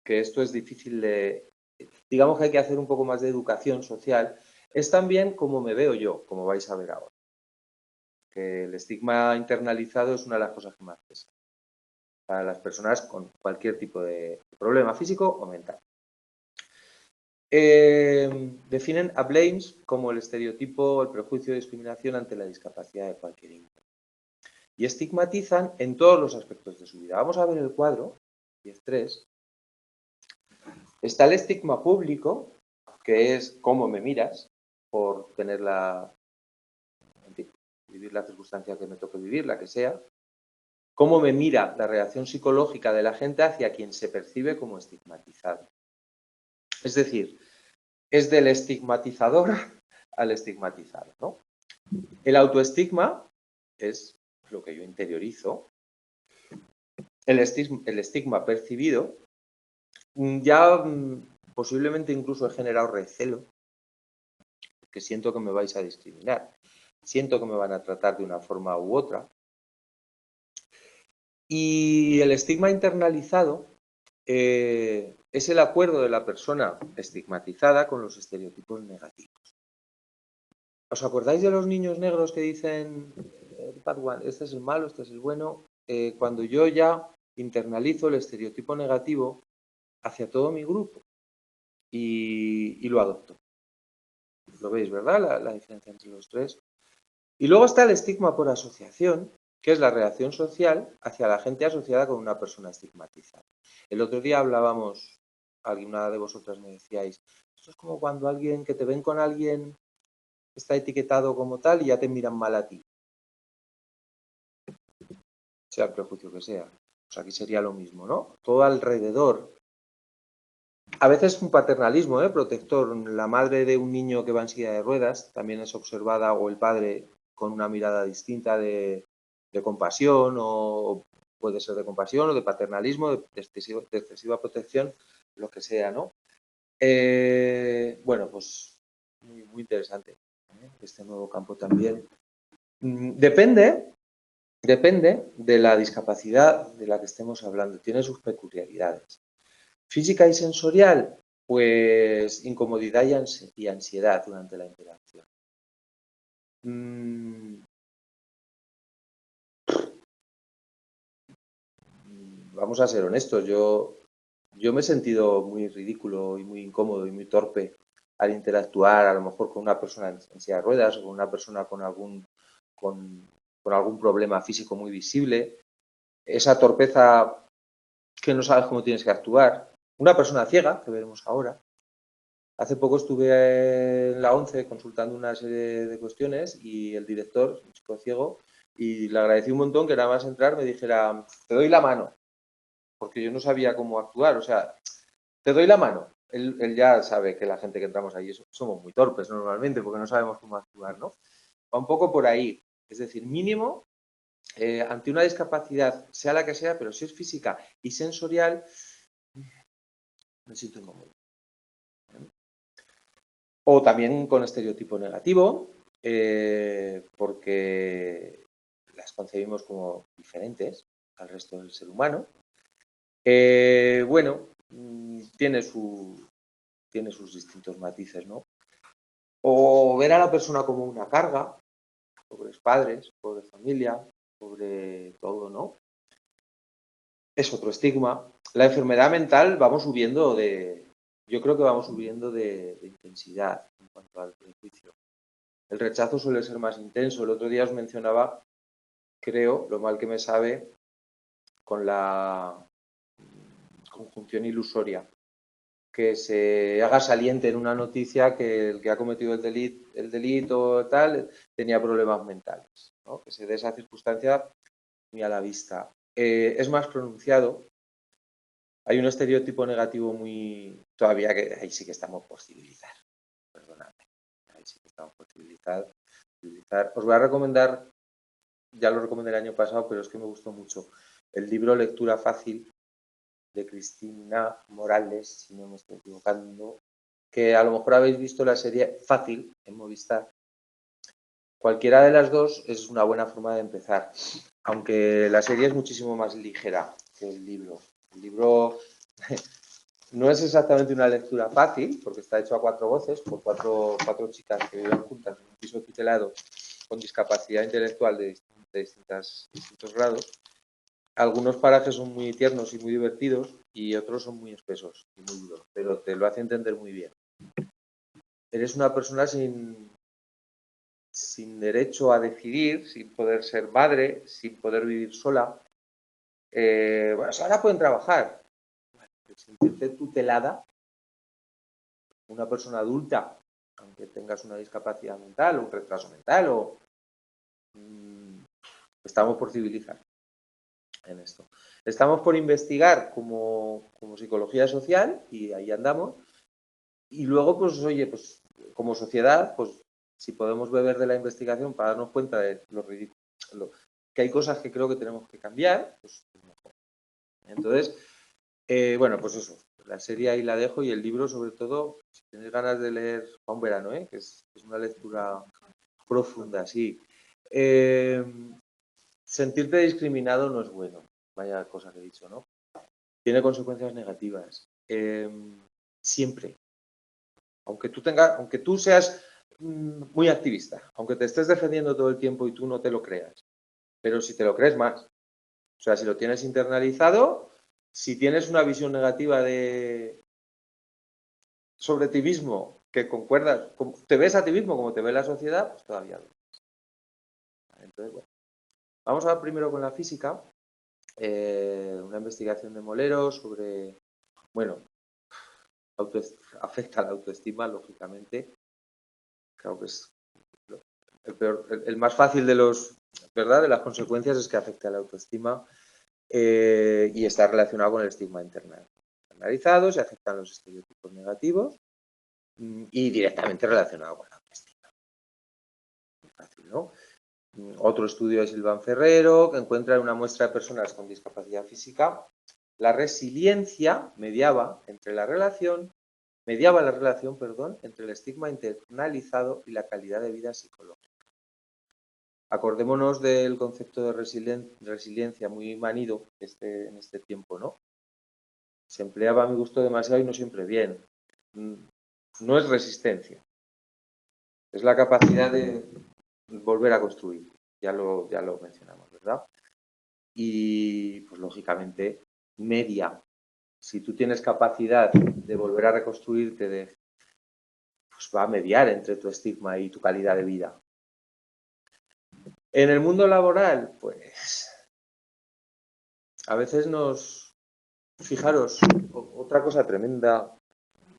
que esto es difícil de... Digamos que hay que hacer un poco más de educación social, es también cómo me veo yo, como vais a ver ahora. Que el estigma internalizado es una de las cosas que más pesa para las personas con cualquier tipo de problema físico o mental. Definen a blames como el estereotipo, el prejuicio de discriminación ante la discapacidad de cualquier índole. Y estigmatizan en todos los aspectos de su vida. Vamos a ver el cuadro, 10.3. Está el estigma público, que es cómo me miras por tener vivir la circunstancia que me toque vivir, la que sea. Cómo me mira la reacción psicológica de la gente hacia quien se percibe como estigmatizado. Es decir, es del estigmatizador al estigmatizado, ¿no? El autoestigma es lo que yo interiorizo. El estigma percibido ya posiblemente incluso he generado recelo, que siento que me vais a discriminar, siento que me van a tratar de una forma u otra. Y el estigma internalizado es el acuerdo de la persona estigmatizada con los estereotipos negativos. ¿Os acordáis de los niños negros que dicen, bad one, este es el malo, este es el bueno? Cuando yo ya internalizo el estereotipo negativo hacia todo mi grupo y lo adopto. Lo veis, ¿verdad? La diferencia entre los tres. Y luego está el estigma por asociación, que es la reacción social hacia la gente asociada con una persona estigmatizada. El otro día hablábamos, alguna de vosotras me decíais, esto es como cuando alguien que te ven con alguien está etiquetado como tal y ya te miran mal a ti. Sea el prejuicio que sea. Pues aquí sería lo mismo, ¿no? Todo alrededor. A veces un paternalismo protector. La madre de un niño que va en silla de ruedas también es observada, o el padre con una mirada distinta de compasión, o puede ser de compasión o de paternalismo, de excesiva protección, lo que sea, ¿no? Bueno, pues muy interesante este nuevo campo también. Depende de la discapacidad de la que estemos hablando, tiene sus peculiaridades. Física y sensorial, pues incomodidad y ansiedad durante la interacción. Vamos a ser honestos, yo me he sentido muy ridículo y muy incómodo y muy torpe al interactuar a lo mejor con una persona en silla de ruedas o con una persona con algún problema físico muy visible. Esa torpeza que no sabes cómo tienes que actuar. Una persona ciega, que veremos ahora. Hace poco estuve en la ONCE consultando una serie de cuestiones y el director, un chico ciego, y le agradecí un montón que nada más entrar me dijera, te doy la mano, porque yo no sabía cómo actuar, o sea, te doy la mano. Él ya sabe que la gente que entramos ahí somos muy torpes normalmente porque no sabemos cómo actuar, ¿no? Va un poco por ahí, es decir, mínimo, ante una discapacidad, sea la que sea, pero si es física y sensorial, me siento incómodo. O también con estereotipo negativo, porque las concebimos como diferentes al resto del ser humano. Bueno, tiene sus distintos matices, ¿no? O ver a la persona como una carga, pobres padres, pobre familia, sobre todo, ¿no? Es otro estigma. La enfermedad mental vamos subiendo yo creo que vamos subiendo de intensidad en cuanto al prejuicio. El rechazo suele ser más intenso. El otro día os mencionaba, creo, lo mal que me sabe con la conjunción ilusoria. Que se haga saliente en una noticia que el que ha cometido el delito tal tenía problemas mentales, ¿no? Que se dé esa circunstancia muy a la vista. Es más pronunciado. Hay un estereotipo negativo muy... Todavía que ahí sí que estamos por civilizar. Perdonadme. Ahí sí que estamos por civilizar. Os voy a recomendar, ya lo recomendé el año pasado, pero es que me gustó mucho, el libro Lectura Fácil de Cristina Morales, si no me estoy equivocando, que a lo mejor habéis visto la serie Fácil en Movistar. Cualquiera de las dos es una buena forma de empezar, aunque la serie es muchísimo más ligera que el libro. El libro no es exactamente una lectura fácil, porque está hecho a 4 voces, por cuatro chicas que viven juntas en un piso tutelado con discapacidad intelectual de distintos grados. Algunos parajes son muy tiernos y muy divertidos y otros son muy espesos y muy duros, pero te lo hace entender muy bien. eres una persona sin derecho a decidir, sin poder ser madre, sin poder vivir sola. Bueno, ahora pueden trabajar. Sentirte tutelada, una persona adulta, aunque tengas una discapacidad mental o un retraso mental, o estamos por civilizar en esto. Estamos por investigar como psicología social y ahí andamos. Y luego, pues, oye, pues como sociedad, pues si podemos beber de la investigación para darnos cuenta de lo ridículo, que hay cosas que creo que tenemos que cambiar, pues mejor. Entonces, bueno, pues eso, la serie ahí la dejo y el libro, sobre todo, si tenéis ganas de leer para un verano, que es una lectura profunda, sí. Sentirte discriminado no es bueno, vaya cosa que he dicho, ¿no? Tiene consecuencias negativas. Siempre. Aunque tú seas muy activista, aunque te estés defendiendo todo el tiempo y tú no te lo creas, pero si te lo crees más, o sea, si lo tienes internalizado, si tienes una visión negativa sobre ti mismo que concuerdas, te ves a ti mismo como te ve la sociedad, pues todavía no. Entonces, bueno, vamos a ver primero con la física, una investigación de Molero sobre, bueno, afecta a la autoestima, lógicamente. Creo que es el más fácil de los, ¿verdad?, de las consecuencias es que afecte a la autoestima y está relacionado con el estigma internalizado, se afectan los estereotipos negativos y directamente relacionado con la autoestima. Muy fácil, ¿no? Otro estudio de Silván Ferrero, que encuentra en una muestra de personas con discapacidad física la resiliencia mediaba la relación, entre el estigma internalizado y la calidad de vida psicológica. Acordémonos del concepto de resiliencia muy manido en este tiempo, ¿no? Se empleaba a mi gusto demasiado y no siempre bien. No es resistencia, es la capacidad de volver a construir. Ya lo mencionamos, ¿verdad? Y, pues, lógicamente, media. Si tú tienes capacidad de volver a reconstruirte, pues va a mediar entre tu estigma y tu calidad de vida. En el mundo laboral, pues, a veces fijaros, otra cosa tremenda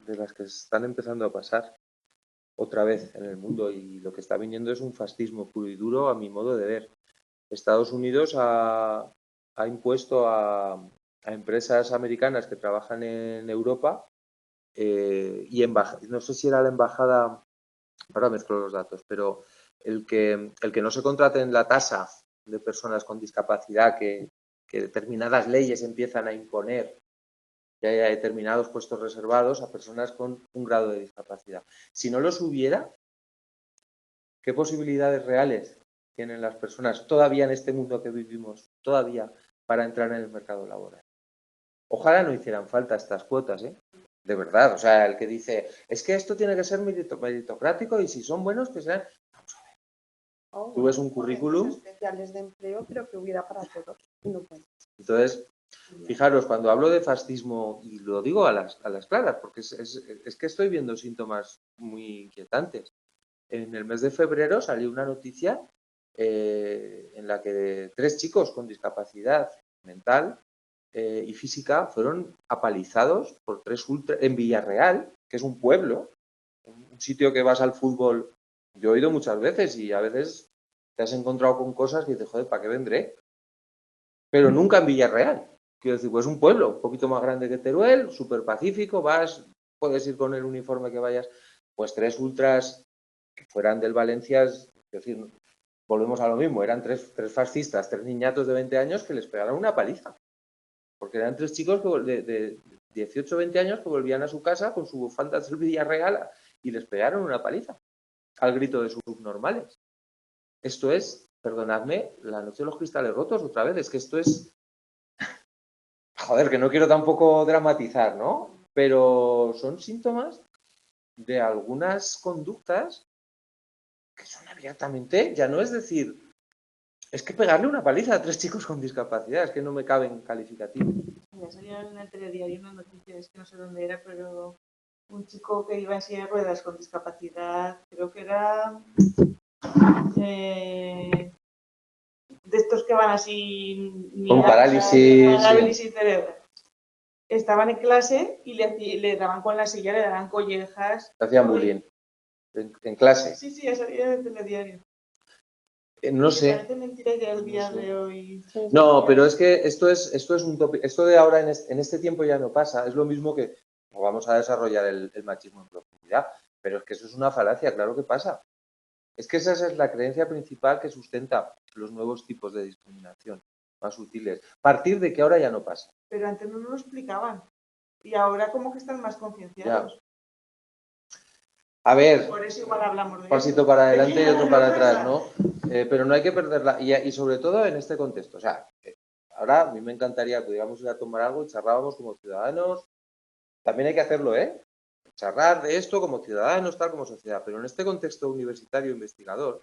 de las que están empezando a pasar otra vez en el mundo y lo que está viniendo es un fascismo puro y duro a mi modo de ver. Estados Unidos ha impuesto a empresas americanas que trabajan en Europa y no sé si era la embajada, ahora mezclo los datos, pero el que no se contraten la tasa de personas con discapacidad que determinadas leyes empiezan a imponer, que haya determinados puestos reservados a personas con un grado de discapacidad. Si no los hubiera, ¿qué posibilidades reales tienen las personas todavía en este mundo que vivimos, todavía para entrar en el mercado laboral? Ojalá no hicieran falta estas cuotas, de verdad. O sea, el que dice, es que esto tiene que ser meritocrático y si son buenos, que sean... Vamos a ver. Tú ves un currículum... especiales de empleo, creo que hubiera para todos. Entonces, fijaros, cuando hablo de fascismo, y lo digo a las claras, porque es que estoy viendo síntomas muy inquietantes. En el mes de febrero salió una noticia en la que 3 chicos con discapacidad mental y física fueron apalizados por 3 ultras en Villarreal, que es un pueblo, un sitio que vas al fútbol. Yo he ido muchas veces y a veces te has encontrado con cosas que dices, joder, ¿para qué vendré? Pero nunca en Villarreal. Quiero decir, pues un pueblo un poquito más grande que Teruel, súper pacífico, puedes ir con el uniforme que vayas. Pues 3 ultras que fueran del Valencia, es decir, volvemos a lo mismo, eran 3 fascistas, 3 niñatos de 20 años que les pegaron una paliza. Porque eran 3 chicos de 18 o 20 años que volvían a su casa con su bufanda del Villarreal y les pegaron una paliza al grito de subnormales. Esto es, perdonadme, la noche de los cristales rotos otra vez, es que esto es... Joder, que no quiero tampoco dramatizar, ¿no? Pero son síntomas de algunas conductas que son abiertamente, ya no es decir, es que pegarle una paliza a 3 chicos con discapacidad, es que no me caben calificativos. Me salió en el telediario una noticia, es que no sé dónde era, pero un chico que iba en silla de ruedas con discapacidad, creo que era de estos que van así Con parálisis. parálisis cerebral. Estaban en clase y le daban con la silla, le daban collejas. Hacían bullying. En clase. Sí, sí, esa salía del telediario. No sé. Parece mentira que al día de hoy. No, pero es que esto es un tópico. Esto de ahora en este tiempo ya no pasa. Es lo mismo que vamos a desarrollar el machismo en profundidad. Pero es que eso es una falacia, claro que pasa. Es que esa es la creencia principal que sustenta los nuevos tipos de discriminación más sutiles. Partir de que ahora ya no pasa. Pero antes no nos lo explicaban. Y ahora como que están más concienciados. Ya. A ver, por eso igual hablamos de un pasito para adelante y otro para atrás, ¿no? Pero no hay que perderla. Y sobre todo en este contexto. O sea, ahora a mí me encantaría que pudiéramos ir a tomar algo y charlábamos como ciudadanos. También hay que hacerlo, ¿eh? Charlar de esto como ciudadanos, tal como sociedad. Pero en este contexto universitario investigador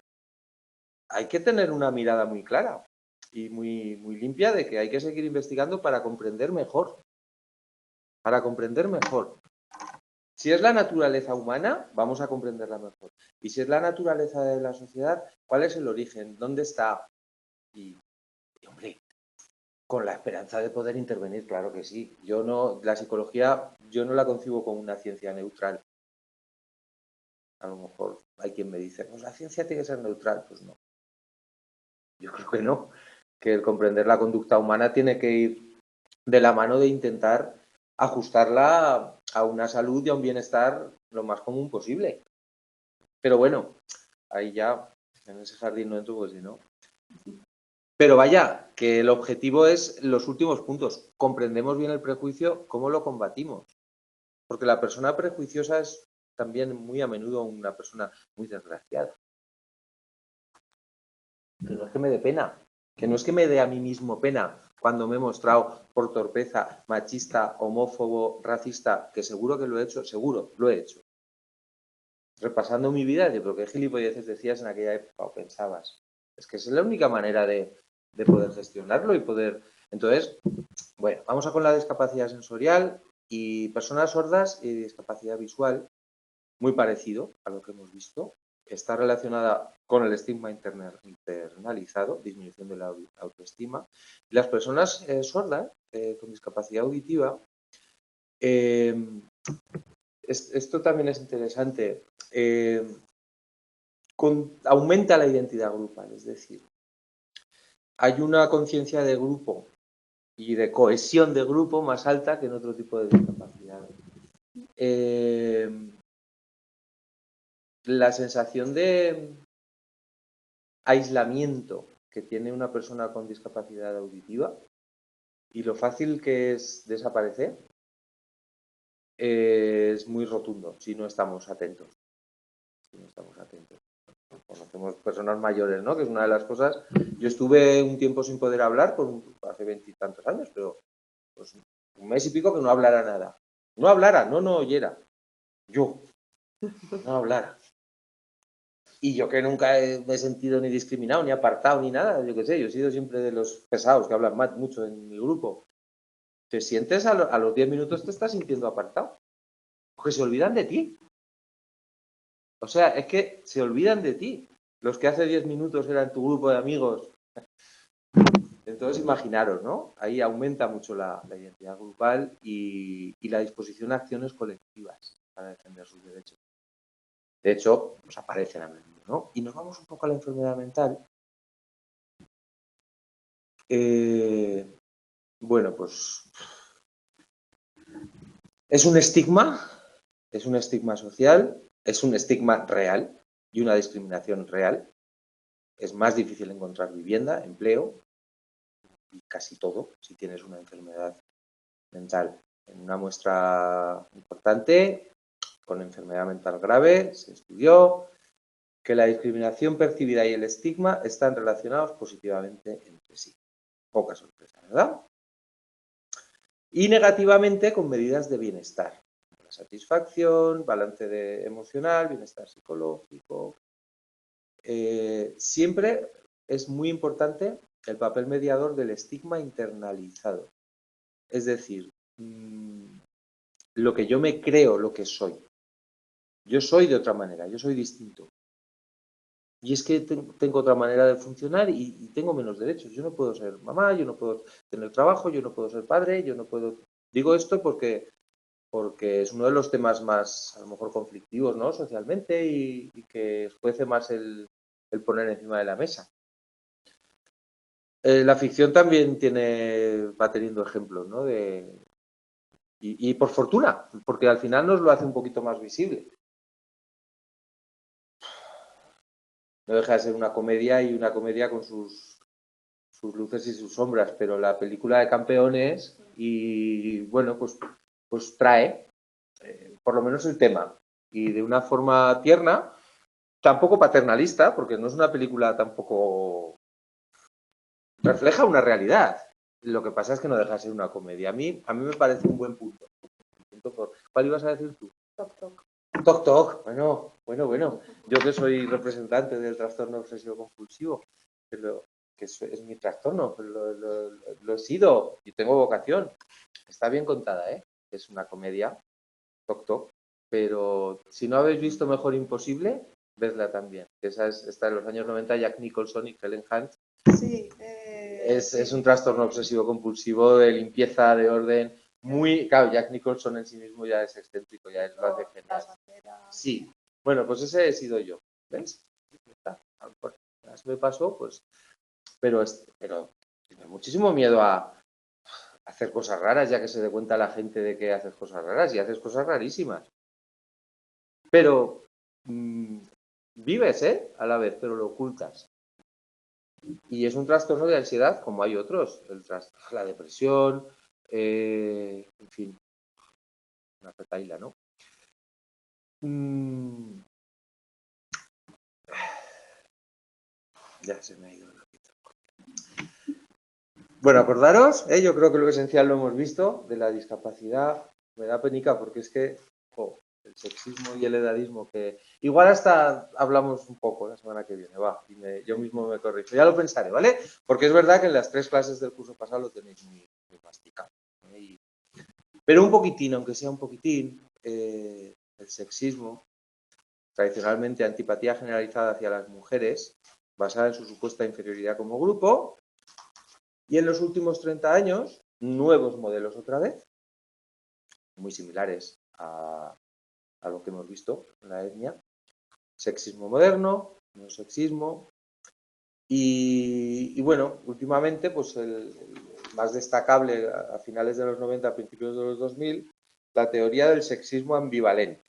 hay que tener una mirada muy clara y muy, muy limpia de que hay que seguir investigando para comprender mejor. Para comprender mejor. Si es la naturaleza humana, vamos a comprenderla mejor. Y si es la naturaleza de la sociedad, ¿cuál es el origen? ¿Dónde está? Y hombre, con la esperanza de poder intervenir, claro que sí. La psicología, yo no la concibo como una ciencia neutral. A lo mejor hay quien me dice, pues la ciencia tiene que ser neutral. Pues no. Yo creo que no. Que el comprender la conducta humana tiene que ir de la mano de intentar ajustarla a una salud y a un bienestar lo más común posible. Pero bueno, ahí ya en ese jardín no entro, pues si no. Pero vaya, que el objetivo es los últimos puntos. Comprendemos bien el prejuicio, ¿cómo lo combatimos? Porque la persona prejuiciosa es también muy a menudo una persona muy desgraciada. Que no es que me dé pena, que no es que me dé a mí mismo pena cuando me he mostrado por torpeza, machista, homófobo, racista, que seguro que lo he hecho, seguro, lo he hecho. Repasando mi vida, pero qué gilipolleces decías en aquella época o pensabas. Es que esa es la única manera de poder gestionarlo y poder... Entonces, bueno, vamos a con la discapacidad sensorial y personas sordas y discapacidad visual, muy parecido a lo que hemos visto. Está relacionada con el estigma internalizado, disminución de la autoestima. Y las personas sordas con discapacidad auditiva, esto también es interesante, aumenta la identidad grupal, es decir, hay una conciencia de grupo y de cohesión de grupo más alta que en otro tipo de discapacidades. La sensación de aislamiento que tiene una persona con discapacidad auditiva y lo fácil que es desaparecer es muy rotundo si no estamos atentos. Si no estamos atentos. Conocemos personas mayores, ¿no? Que es una de las cosas. Yo estuve un tiempo sin poder hablar, hace 20 y tantos años, pero pues, un mes y pico que no hablara nada. No hablara, no oyera. Yo. No hablara. Y yo que nunca me he sentido ni discriminado, ni apartado, ni nada, yo qué sé, yo he sido siempre de los pesados que hablan mucho en mi grupo. Te sientes a los 10 minutos te estás sintiendo apartado. Porque se olvidan de ti. O sea, es que se olvidan de ti. Los que hace 10 minutos eran tu grupo de amigos. Entonces, imaginaros, ¿no? Ahí aumenta mucho la identidad grupal y la disposición a acciones colectivas para defender sus derechos. De hecho, pues aparecen a menudo, ¿no? Y nos vamos un poco a la enfermedad mental. Bueno, pues es un estigma social, es un estigma real y una discriminación real. Es más difícil encontrar vivienda, empleo y casi todo si tienes una enfermedad mental. En una muestra importante, con enfermedad mental grave, se estudió que la discriminación percibida y el estigma están relacionados positivamente entre sí. Poca sorpresa, ¿verdad? Y negativamente con medidas de bienestar. La satisfacción, balance emocional, bienestar psicológico. Siempre es muy importante el papel mediador del estigma internalizado. Es decir, lo que yo me creo lo que soy. Yo soy de otra manera, yo soy distinto. Y es que tengo otra manera de funcionar y tengo menos derechos. Yo no puedo ser mamá, yo no puedo tener trabajo, yo no puedo ser padre, yo no puedo... Digo esto porque es uno de los temas más, a lo mejor, conflictivos, ¿no? Socialmente y que escuece más el poner encima de la mesa. La ficción también va teniendo ejemplos, ¿no? Y por fortuna, porque al final nos lo hace un poquito más visible. No deja de ser una comedia y una comedia con sus luces y sus sombras, pero la película de Campeones y bueno, pues trae por lo menos el tema y de una forma tierna, tampoco paternalista, porque no es una película tampoco refleja una realidad. Lo que pasa es que no deja de ser una comedia. A mí me parece un buen punto. ¿Cuál ibas a decir tú? Toc, toc. Toc, toc. Bueno. Yo que soy representante del trastorno obsesivo compulsivo, que es mi trastorno, lo he sido y tengo vocación. Está bien contada, ¿eh? Es una comedia, toc, toc. Pero si no habéis visto Mejor Imposible, vedla también. Esa está en los años 90, Jack Nicholson y Helen Hunt. Sí. Es un trastorno obsesivo compulsivo de limpieza, de orden. Muy, claro, Jack Nicholson en sí mismo ya es excéntrico, ya es lo hace genial. Sí, bueno, pues ese he sido yo, ¿ves? Me pasó, pues, pero tengo muchísimo miedo a hacer cosas raras, ya que se dé cuenta la gente de que haces cosas raras y haces cosas rarísimas. Pero vives, a la vez, pero lo ocultas. Y es un trastorno de ansiedad, como hay otros, la depresión, en fin, una retaíla, ¿no? Ya se me ha ido la pita. Bueno, acordaros, yo creo que lo esencial lo hemos visto, de la discapacidad. Me da penica porque es que el sexismo y el edadismo, que igual hasta hablamos un poco la semana que viene, yo mismo me corrijo. Ya lo pensaré, ¿vale? Porque es verdad que en las 3 clases del curso pasado lo tenéis muy masticado. Pero un poquitín, aunque sea un poquitín, el sexismo, tradicionalmente antipatía generalizada hacia las mujeres, basada en su supuesta inferioridad como grupo, y en los últimos 30 años, nuevos modelos otra vez, muy similares a lo que hemos visto en la etnia, sexismo moderno, neosexismo, y bueno, últimamente, pues el más destacable a finales de los 90, a principios de los 2000, la teoría del sexismo ambivalente.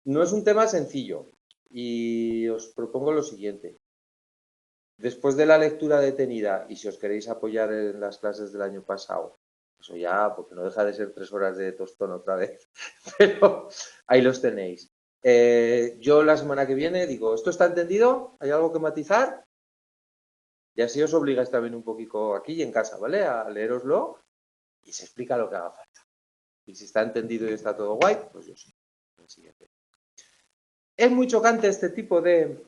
No es un tema sencillo y os propongo lo siguiente. Después de la lectura detenida, y si os queréis apoyar en las clases del año pasado, eso ya, porque no deja de ser 3 horas de tostón otra vez, pero ahí los tenéis. Yo la semana que viene digo, ¿esto está entendido? ¿Hay algo que matizar? Y así os obligáis también un poquito aquí y en casa, ¿vale? A leeroslo y se explica lo que haga falta. Y si está entendido y está todo guay, pues yo sí. El siguiente. Es muy chocante este tipo de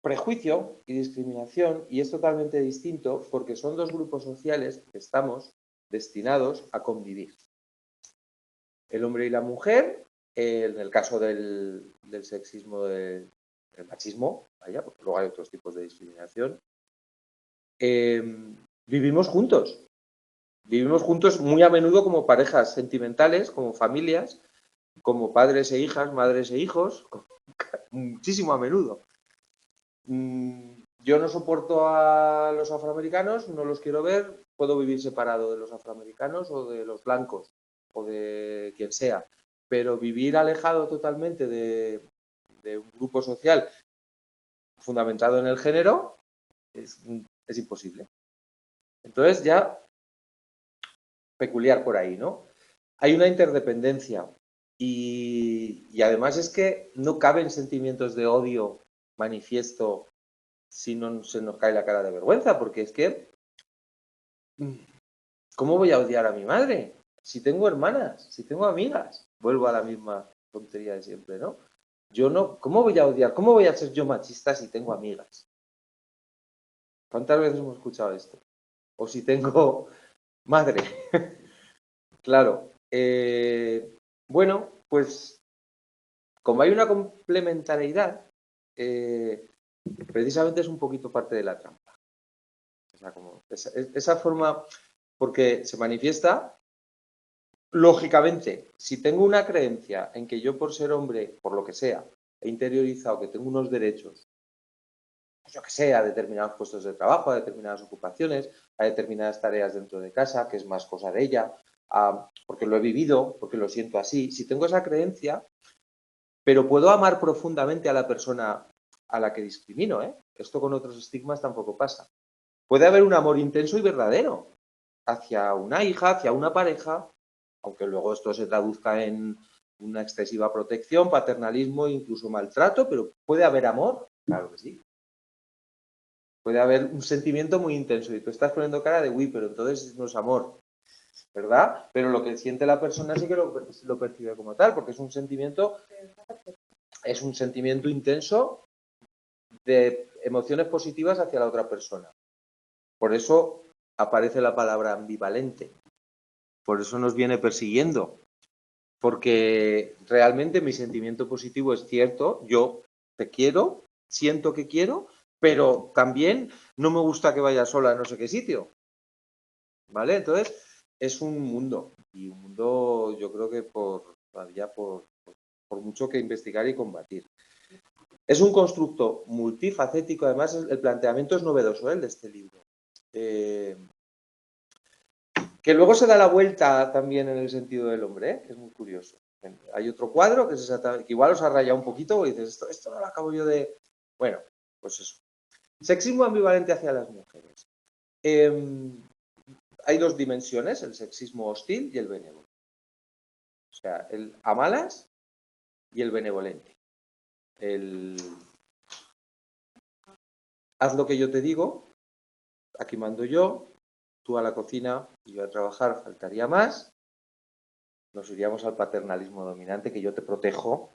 prejuicio y discriminación y es totalmente distinto porque son 2 grupos sociales que estamos destinados a convivir. El hombre y la mujer, en el caso del sexismo, del machismo, vaya, porque luego hay otros tipos de discriminación, vivimos juntos. Vivimos juntos muy a menudo como parejas sentimentales, como familias, como padres e hijas, madres e hijos, muchísimo a menudo. Yo no soporto a los afroamericanos, no los quiero ver, puedo vivir separado de los afroamericanos o de los blancos o de quien sea, pero vivir alejado totalmente de un grupo social fundamentado en el género es imposible. Entonces ya peculiar por ahí, ¿no? Hay una interdependencia y además es que no caben sentimientos de odio manifiesto si no se nos cae la cara de vergüenza, porque es que, ¿cómo voy a odiar a mi madre? Si tengo hermanas, si tengo amigas, vuelvo a la misma tontería de siempre, ¿no? Yo no, ¿cómo voy a odiar? ¿Cómo voy a ser yo machista si tengo amigas? ¿Cuántas veces hemos escuchado esto? O si tengo Madre. Claro. Bueno, pues como hay una complementariedad, precisamente es un poquito parte de la trampa. O sea, como esa forma, porque se manifiesta, lógicamente, si tengo una creencia en que yo por ser hombre, por lo que sea, he interiorizado que tengo unos derechos, pues yo que sé, a determinados puestos de trabajo, a determinadas ocupaciones, a determinadas tareas dentro de casa, que es más cosa de ella, porque lo he vivido, porque lo siento así. Si tengo esa creencia, pero puedo amar profundamente a la persona a la que discrimino, ¿eh? Esto con otros estigmas tampoco pasa. Puede haber un amor intenso y verdadero hacia una hija, hacia una pareja, aunque luego esto se traduzca en una excesiva protección, paternalismo, incluso maltrato, pero puede haber amor, claro que sí. Puede haber un sentimiento muy intenso y tú estás poniendo cara de uy, pero entonces no es amor, ¿verdad? Pero lo que siente la persona sí que lo percibe como tal, porque es un sentimiento intenso de emociones positivas hacia la otra persona. Por eso aparece la palabra ambivalente. Por eso nos viene persiguiendo. Porque realmente mi sentimiento positivo es cierto, yo te quiero, siento que quiero, pero también no me gusta que vaya sola a no sé qué sitio. ¿Vale? Entonces, es un mundo. Y un mundo, yo creo que todavía por mucho que investigar y combatir. Es un constructo multifacético, además el planteamiento es novedoso, el de este libro. Que luego se da la vuelta también en el sentido del hombre, que es muy curioso. Hay otro cuadro que es exactamente, que igual os ha rayado un poquito y dices, esto no lo acabo yo de... Bueno, pues eso. Sexismo ambivalente hacia las mujeres. Hay dos dimensiones, el sexismo hostil y el benévolo. O sea, el a malas y el benevolente. El haz lo que yo te digo, aquí mando yo, tú a la cocina y yo a trabajar, faltaría más. Nos iríamos al paternalismo dominante, que yo te protejo,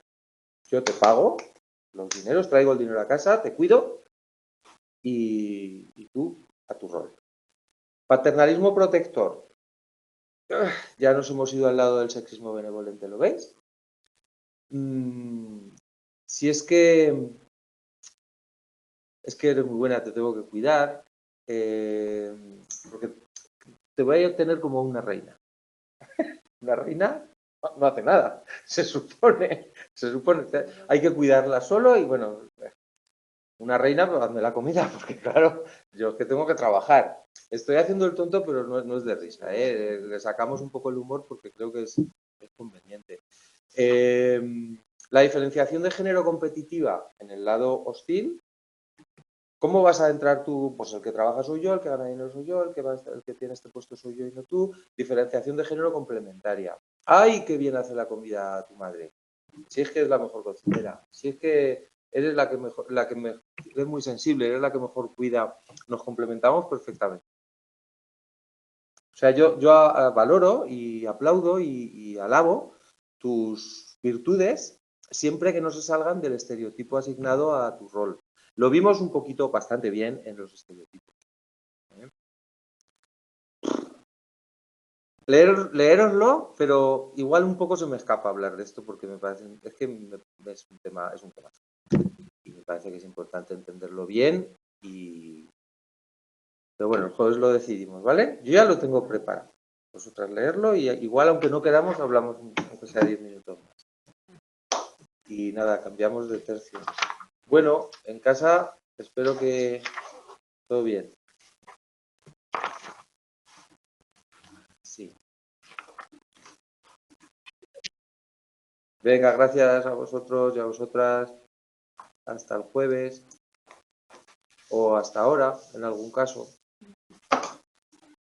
yo te pago los dineros, traigo el dinero a casa, te cuido y tú a tu rol. Paternalismo protector. Ya nos hemos ido al lado del sexismo benevolente, ¿lo veis? Si es que eres muy buena, te tengo que cuidar, porque te voy a tener como una reina. Una reina no hace nada, se supone, hay que cuidarla solo y bueno, una reina, pues hazme la comida, porque claro, yo es que tengo que trabajar. Estoy haciendo el tonto, pero no es de risa, ¿eh? Le sacamos un poco el humor porque creo que es conveniente. La diferenciación de género competitiva en el lado hostil. ¿Cómo vas a entrar tú? Pues el que trabaja soy yo, el que gana dinero soy yo, el que tiene este puesto soy yo y no tú. Diferenciación de género complementaria. ¡Ay, qué bien hace la comida tu madre! Si es que es la mejor cocinera, si es que eres eres muy sensible, eres la que mejor cuida, nos complementamos perfectamente. O sea, yo valoro y aplaudo y alabo tus virtudes siempre que no se salgan del estereotipo asignado a tu rol. Lo vimos un poquito bastante bien en los estereotipos. Leéroslo, pero igual un poco se me escapa hablar de esto porque me parece, es un tema y me parece que es importante entenderlo bien pero bueno, el jueves lo decidimos, ¿vale? Yo ya lo tengo preparado. Vosotras leerlo y igual aunque no queramos hablamos aunque sea 10 minutos más. Y nada, cambiamos de tercio. Bueno, en casa espero que todo bien. Sí. Venga, gracias a vosotros y a vosotras. Hasta el jueves. O hasta ahora, en algún caso.